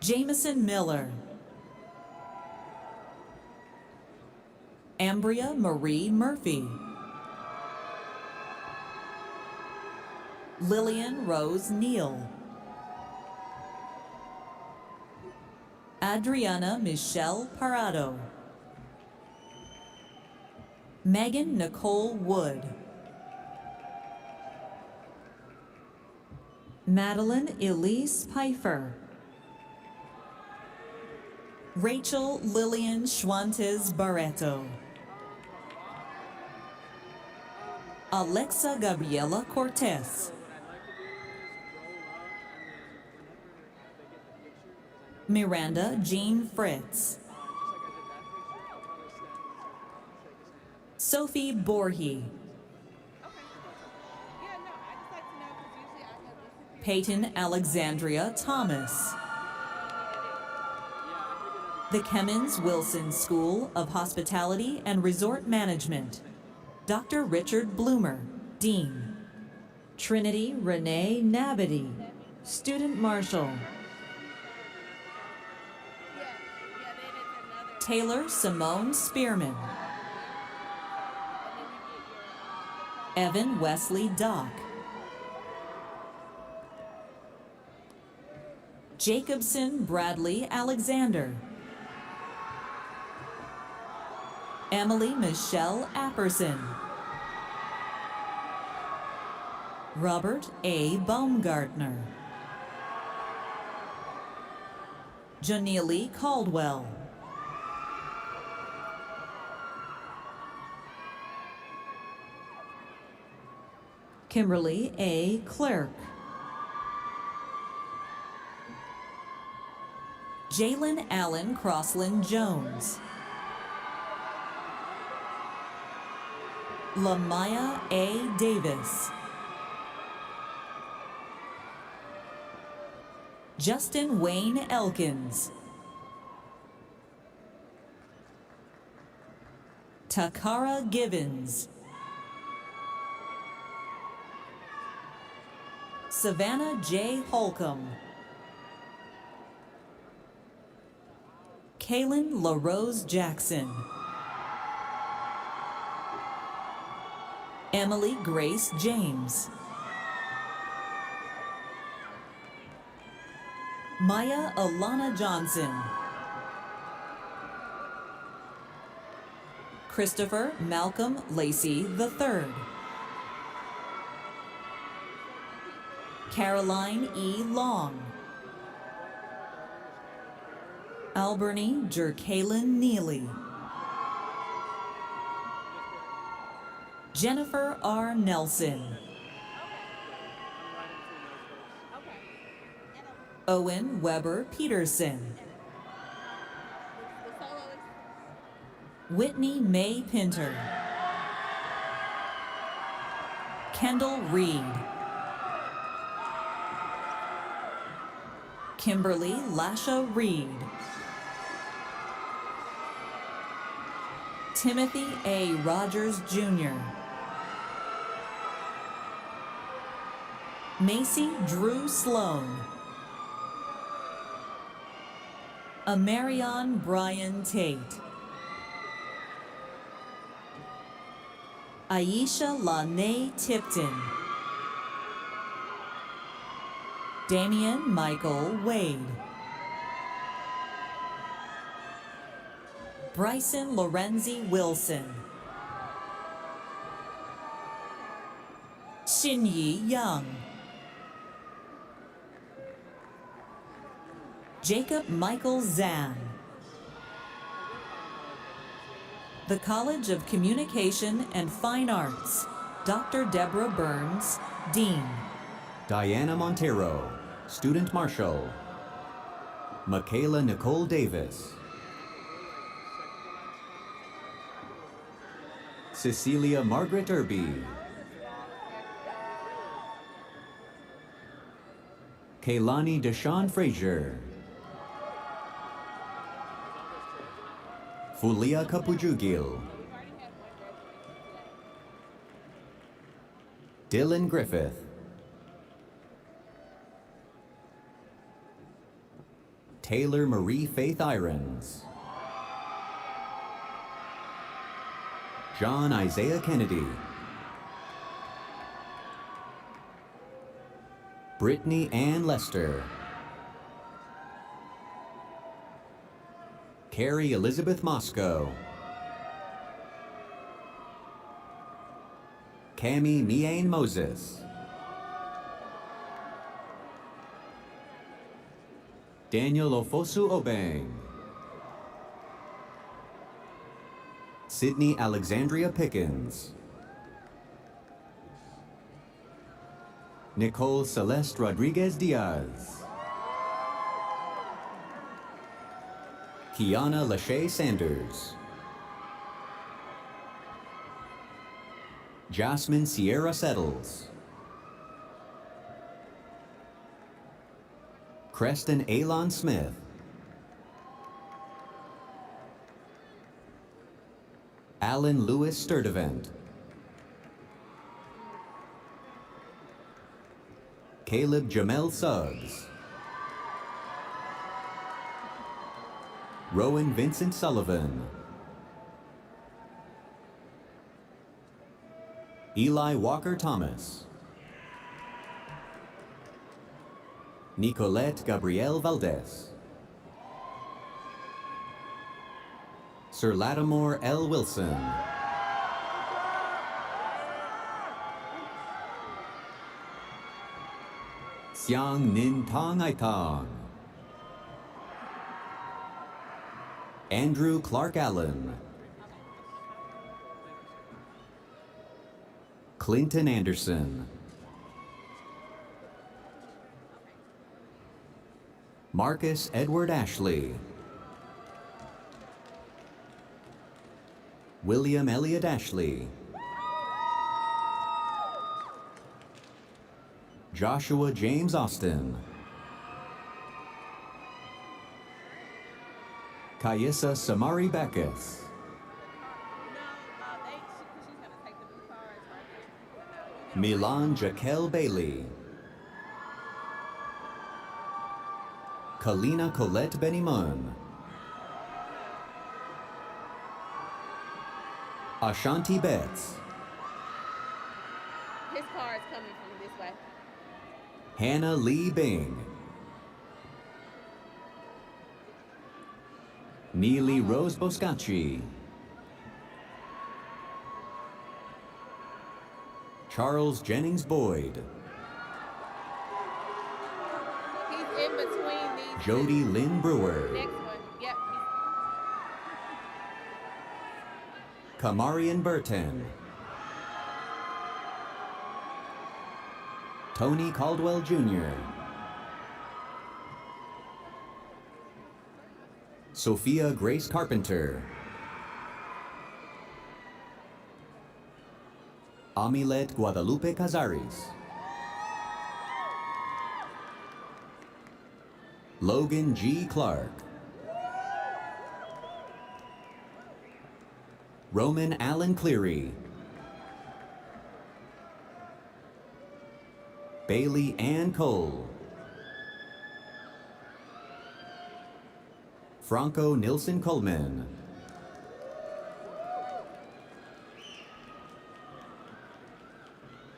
Jameson Miller. Ambria Marie Murphy. Lillian Rose Neal. Adriana Michelle Parado. Megan Nicole Wood. Madeline Elise Pfeiffer. Rachel Lillian Schwantes Barreto. Alexa Gabriela Cortez. Miranda Jean Fritz. Sophie Borhe. Peyton Alexandria Thomas. The Kemmons Wilson School of Hospitality and Resort Management. Dr. Richard Bloomer, Dean. Trinity Renee Nabity, Student Marshal. Taylor Simone Spearman. Evan Wesley Dock. Jacobson Bradley Alexander. Emily Michelle Apperson. Robert A. Baumgartner. Janeely Caldwell. Kimberly A. Clerk. Jalen Allen Crossland Jones. Lamaya A. Davis. Justin Wayne Elkins. Takara Givens. Savannah J. Holcomb. Kaylin LaRose Jackson. Emily Grace James. Maya Alana Johnson. Christopher Malcolm Lacey III. Caroline E. Long. Alberny Jerkaylin Neely. Jennifer R. Nelson. Owen Weber Peterson. Whitney May Pinter. Kendall Reed. Kimberly Lasha Reed. Timothy A. Rogers Jr. Macy Drew Sloan. Amarion Brian Tate. Aisha Lanae Tipton. Damian Michael Wade. Bryson Lorenzi Wilson. Xinyi Young. Jacob Michael Zan. The College of Communication and Fine Arts, Dr. Deborah Burns, Dean.
Diana Montero, Student Marshal. Michaela Nicole Davis. Cecilia Margaret Irby. Kaylani Deshawn Frazier. Fulia Kapujugil. Dylan Griffith. Taylor Marie Faith Irons. John Isaiah Kennedy. Brittany Ann Lester. Carrie Elizabeth Moscow. Cami Miane Moses. Daniel Ofosu Obeng. Sydney Alexandria Pickens. Nicole Celeste Rodriguez Diaz. Kiana Lachey Sanders. Jasmine Sierra Settles. Creston Alon Smith. Alan Lewis Sturdivant. Caleb Jamel Suggs. Rowan Vincent Sullivan. Eli Walker Thomas. Nicolette Gabrielle Valdez. Sir Lattimore L. Wilson. Xiang Nin Tong Aitong. Andrew Clark Allen. Clinton Anderson. Marcus Edward Ashley. William Elliott Ashley. Joshua James Austin. Kayissa Samari Backus. Milan Jaquel Bailey. Kalina Colette Benimun. Ashanti Betts.
His car is coming from this way.
Hannah Lee Bing. Neely Rose Boscacci. Charles Jennings Boyd.
He's in between these.
Jody Lynn Brewer.
Next one. Yep.
Kamarian Burton. Tony Caldwell Jr. Sophia Grace Carpenter. Amilet Guadalupe Cazares. Logan G. Clark. Roman Allen Cleary. Bailey Ann Cole. Franco Nilsson Coleman.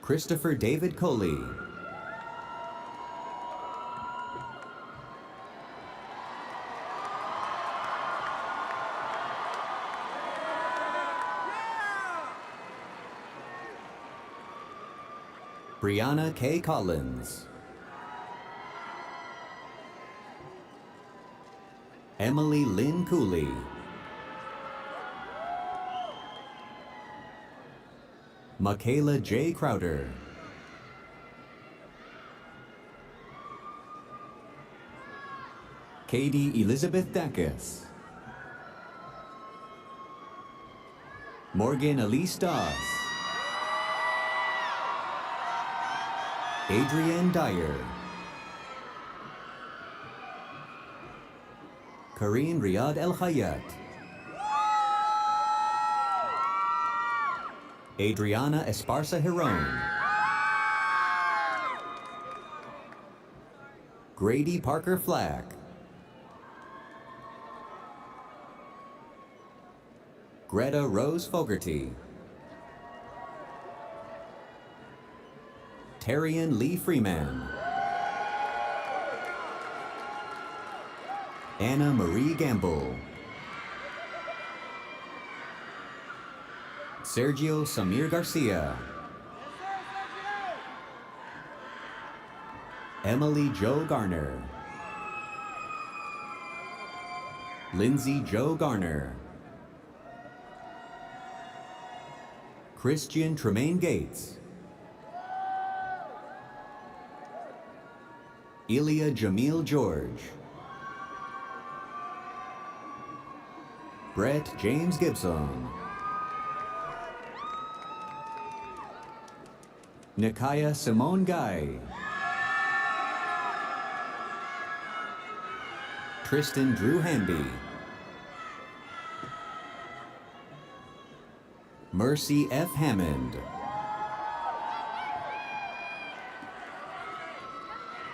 Christopher David Coley. Brianna K. Collins. Emily Lynn Cooley. Michaela J. Crowder. Katie Elizabeth Dacus. Morgan Elise Doss. Adrienne Dyer. Karine Riyad El Hayat. Adriana Esparza Hiron. Grady Parker Flack. Greta Rose Fogarty. Terrian Lee Freeman. Anna Marie Gamble. Sergio Samir Garcia. Emily Jo Garner. Lindsay Jo Garner. Christian Tremaine Gates. Ilya Jamil George. Brett James Gibson. Nikaya Simone Guy. Tristan Drew Hamby. Mercy F. Hammond.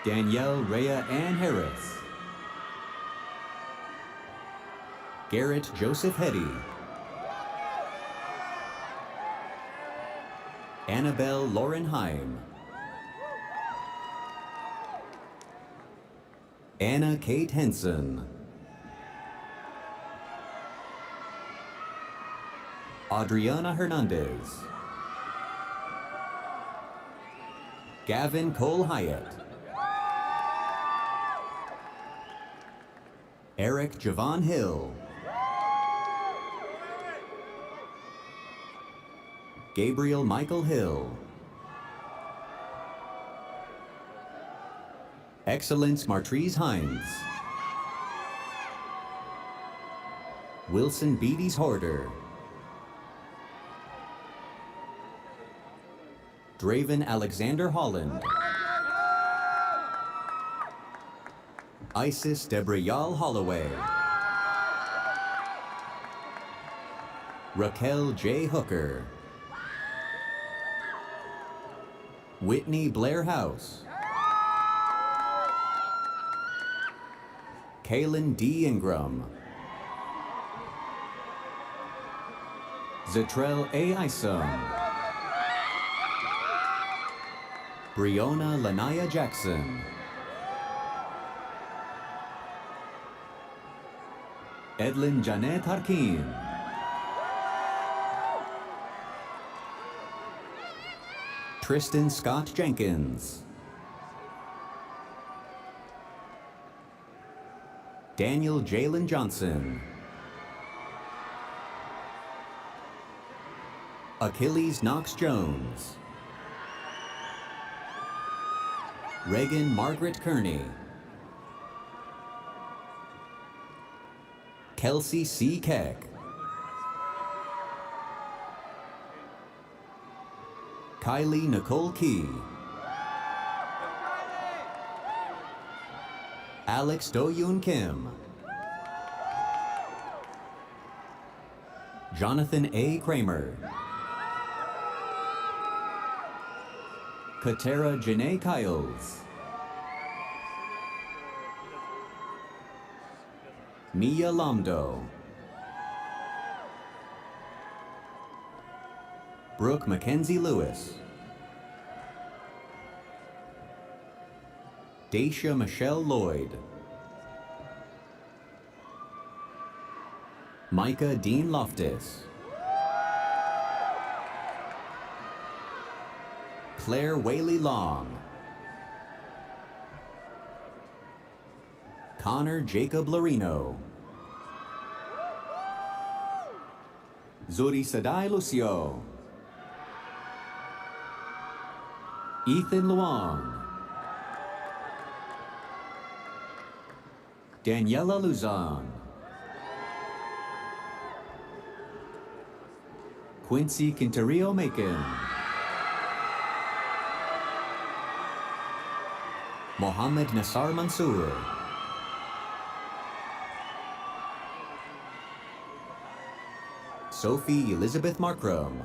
Danielle Rhea Ann Harris. Garrett Joseph Hetty. Annabelle Lauren Heim. Anna Kate Henson. Adriana Hernandez. Gavin Cole Hyatt. Eric Javon Hill. Gabriel Michael Hill. Excellence Martrise Hines. Wilson Beatties Horder. Draven Alexander Holland. Isis Debrayal Holloway. Raquel J. Hooker. Whitney Blair House. Kaylin D. Ingram. Zetrell A. Isom. Brionna Lanaya Jackson. Edlin Janet Harkin. Tristan Scott Jenkins. Daniel Jalen Johnson. Achilles Knox Jones. Reagan Margaret Kearney. Kelsey C. Keck. Kylie Nicole Key. Alex Do-Yoon Kim. Jonathan A. Kramer. Katera Janae Kiles. Mia Lomdo. Brooke Mackenzie Lewis. Daisha Michelle Lloyd. Micah Dean Loftus. Claire Whaley Long. Connor Jacob Larino. Zuri Sadai Lucio. Ethan Luong. Daniela Luzon. Quincy Quinterio Macon. Mohammed Nassar Mansour. Sophie Elizabeth Markram.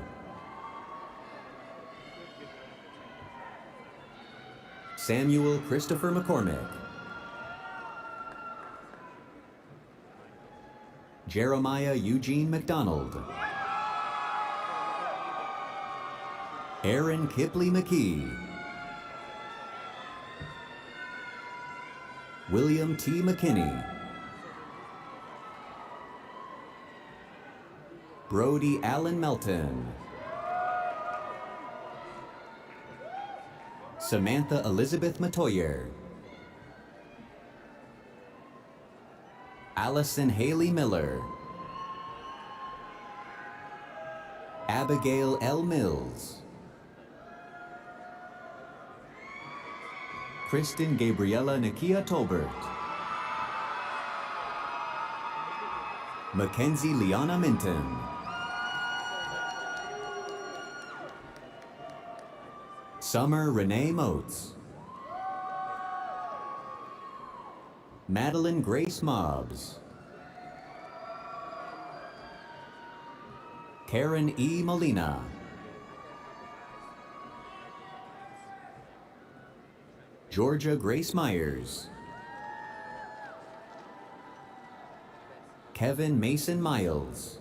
Samuel Christopher McCormick. Jeremiah Eugene McDonald. Aaron Kipley McKee. William T. McKinney. Brody Allen Melton. Samantha Elizabeth Matoyer. Allison Haley Miller. Abigail L. Mills. Kristen Gabriella Nakia Tolbert. Mackenzie Liana Minton. Summer Renee Moats. Madeline Grace Mobbs. Karen E. Molina. Georgia Grace Myers. Kevin Mason Miles.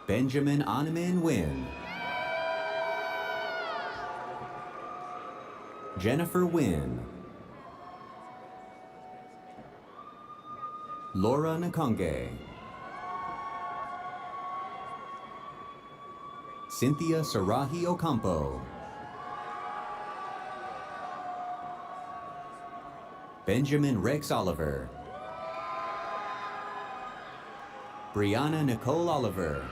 Benjamin Onamin Wynn. Jennifer Wynn. Laura Nkonge. Cynthia Sarahi Ocampo. Benjamin Rex Oliver. Brianna Nicole Oliver.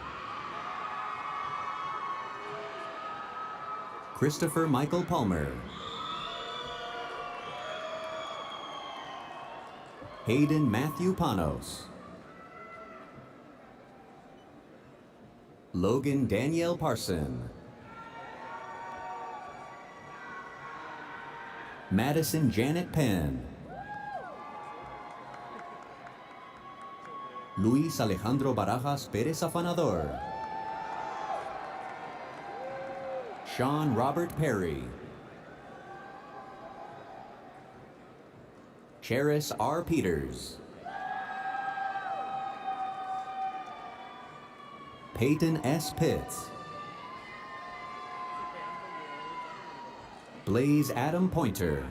Christopher Michael Palmer. Hayden Matthew Panos. Logan Danielle Parson. Madison Janet Penn. Luis Alejandro Barajas Perez Afanador. Sean Robert Perry. Cheris R. Peters. Peyton S. Pitts. Blaze Adam Pointer.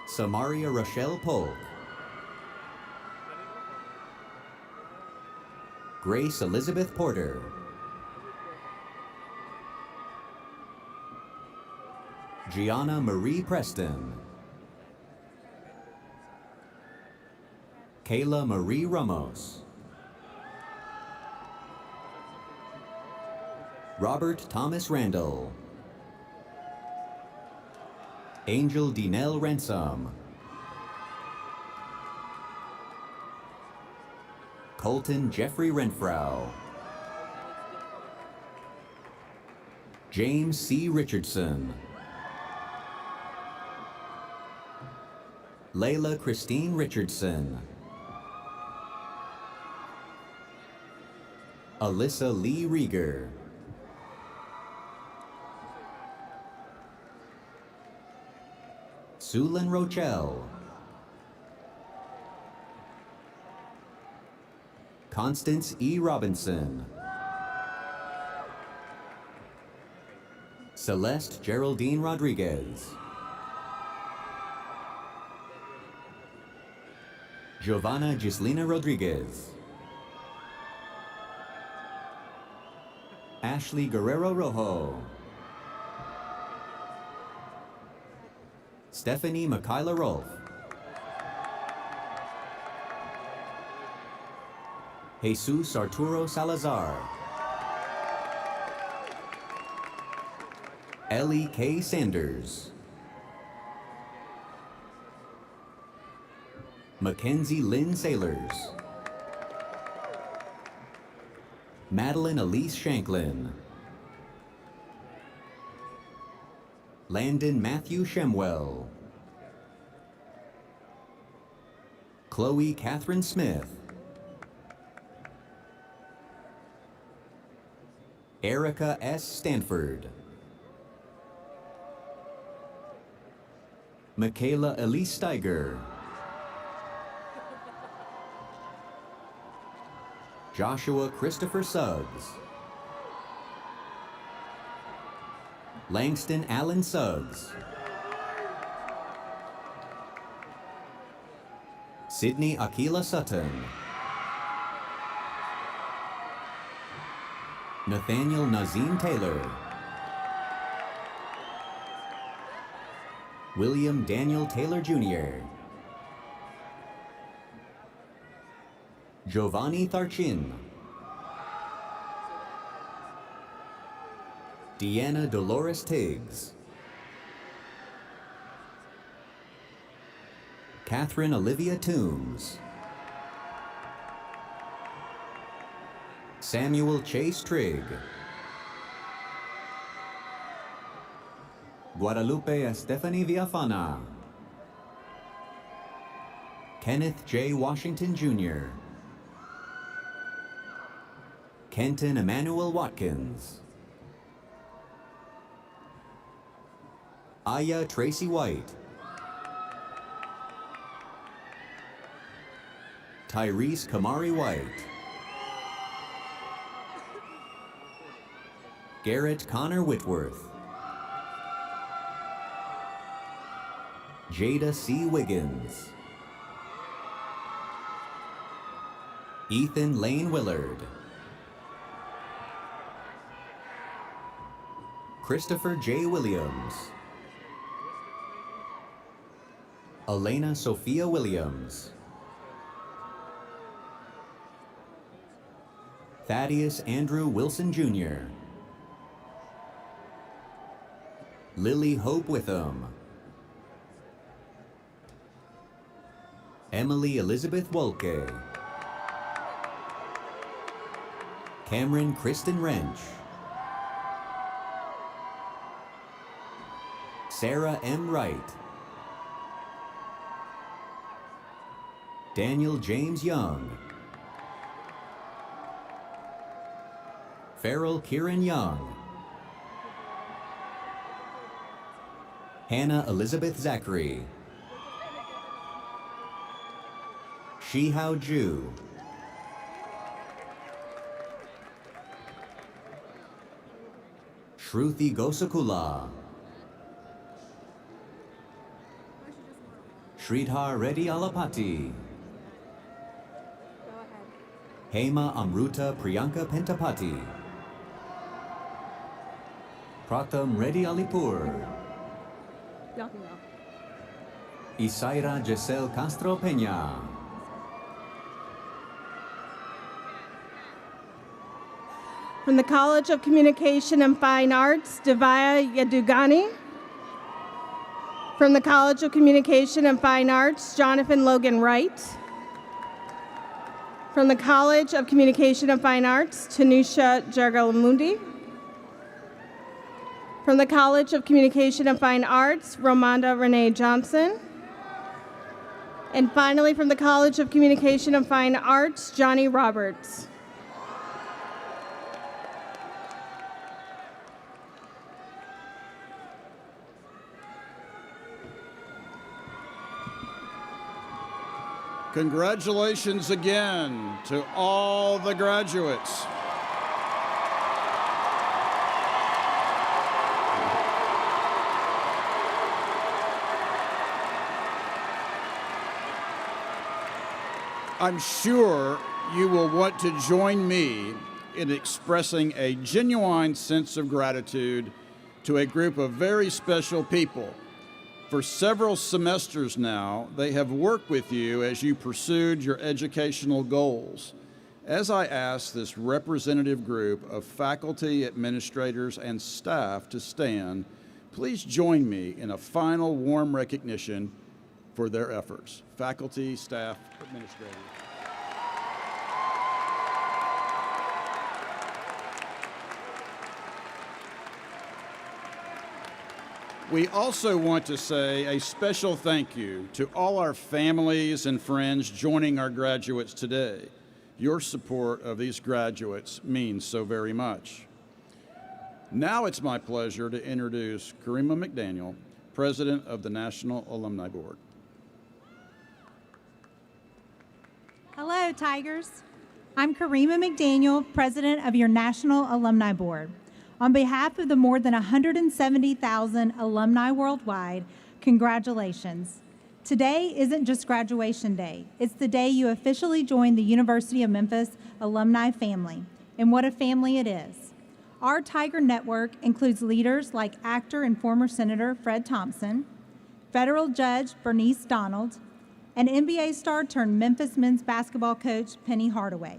Samaria Rochelle Polk. Grace Elizabeth Porter. Gianna Marie Preston. Kayla Marie Ramos. Robert Thomas Randall. Angel Dinell Ransom. Colton Jeffrey Renfrow. James C. Richardson. Layla Christine Richardson. Alyssa Lee Rieger. Sulin Rochelle. Constance E. Robinson. Celeste Geraldine Rodriguez. Giovanna Gislina Rodriguez. Ashley Guerrero Rojo. Stephanie Michaela Rolfe. Jesus Arturo Salazar. Ellie K. Sanders. Mackenzie Lynn Sailors. Madeline Elise Shanklin. Landon Matthew Shemwell. Chloe Catherine Smith. Erica S. Stanford. Michaela Elise Steiger, Joshua Christopher Suggs, Langston Allen Suggs, Sydney Akila Sutton, Nathaniel Nazim Taylor, William Daniel Taylor Jr., Giovanni Tharchin, Deanna Dolores Tiggs, Catherine Olivia Toombs, Samuel Chase Trigg, Guadalupe Estefany Villafana, Kenneth J. Washington Jr., Kenton Emmanuel Watkins, Aya Tracy White, Tyrese Kamari White, Garrett Connor Whitworth, Jada C. Wiggins, Ethan Lane Willard, Christopher J. Williams, Elena Sophia Williams, Thaddeus Andrew Wilson Jr., Lily Hope Witham, Emily Elizabeth Wolke, Cameron Kristen Wrench, Sarah M. Wright, Daniel James Young, Farrell Kieran Young, Hannah Elizabeth Zachary, Shihao Ju, Shruti Gosakula, Sridhar Reddy Alapati, Hema Amruta Priyanka Pentapati, Pratham Reddy Alipur, Isaira Giselle Castro Peña,
from the College of Communication and Fine Arts, Divya Yadugani. From the College of Communication and Fine Arts, Jonathan Logan Wright. From the College of Communication and Fine Arts, Tanusha Jargalamundi. From the College of Communication and Fine Arts, Romanda Renee Johnson. And finally, from the College of Communication and Fine Arts, Johnny Roberts.
Congratulations again to all the graduates. I'm sure you will want to join me in expressing a genuine sense of gratitude to a group of very special people. For several semesters now, they have worked with you as you pursued your educational goals. As I ask this representative group of faculty, administrators, and staff to stand, please join me in a final warm recognition for their efforts. Faculty, staff, administrators. We also want to say a special thank you to all our families and friends joining our graduates today. Your support of these graduates means so very much. Now it's my pleasure to introduce Karima McDaniel, President of the National Alumni Board.
Hello, Tigers. I'm Karima McDaniel, President of your National Alumni Board. On behalf of the more than 170,000 alumni worldwide, congratulations. Today isn't just graduation day. It's the day you officially join the University of Memphis alumni family, and what a family it is. Our Tiger Network includes leaders like actor and former Senator Fred Thompson, federal judge Bernice Donald, and NBA star turned Memphis men's basketball coach Penny Hardaway.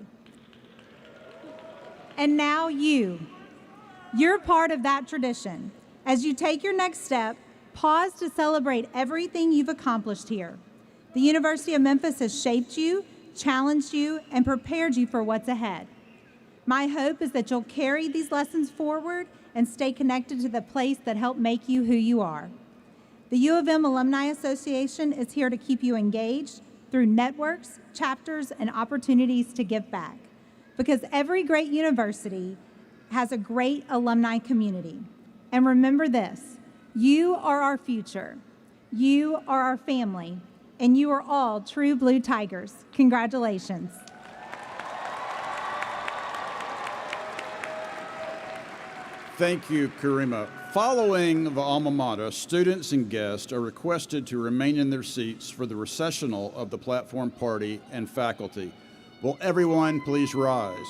And now you're part of that tradition. As you take your next step, pause to celebrate everything you've accomplished here. The University of Memphis has shaped you, challenged you, and prepared you for what's ahead. My hope is that you'll carry these lessons forward and stay connected to the place that helped make you who you are. The U of M Alumni Association is here to keep you engaged through networks, chapters, and opportunities to give back. Because every great university has a great alumni community. And remember this, you are our future, you are our family, and you are all true blue Tigers. Congratulations.
Thank you, Karima. Following the alma mater, students and guests are requested to remain in their seats for the recessional of the platform party and faculty. Will everyone please rise?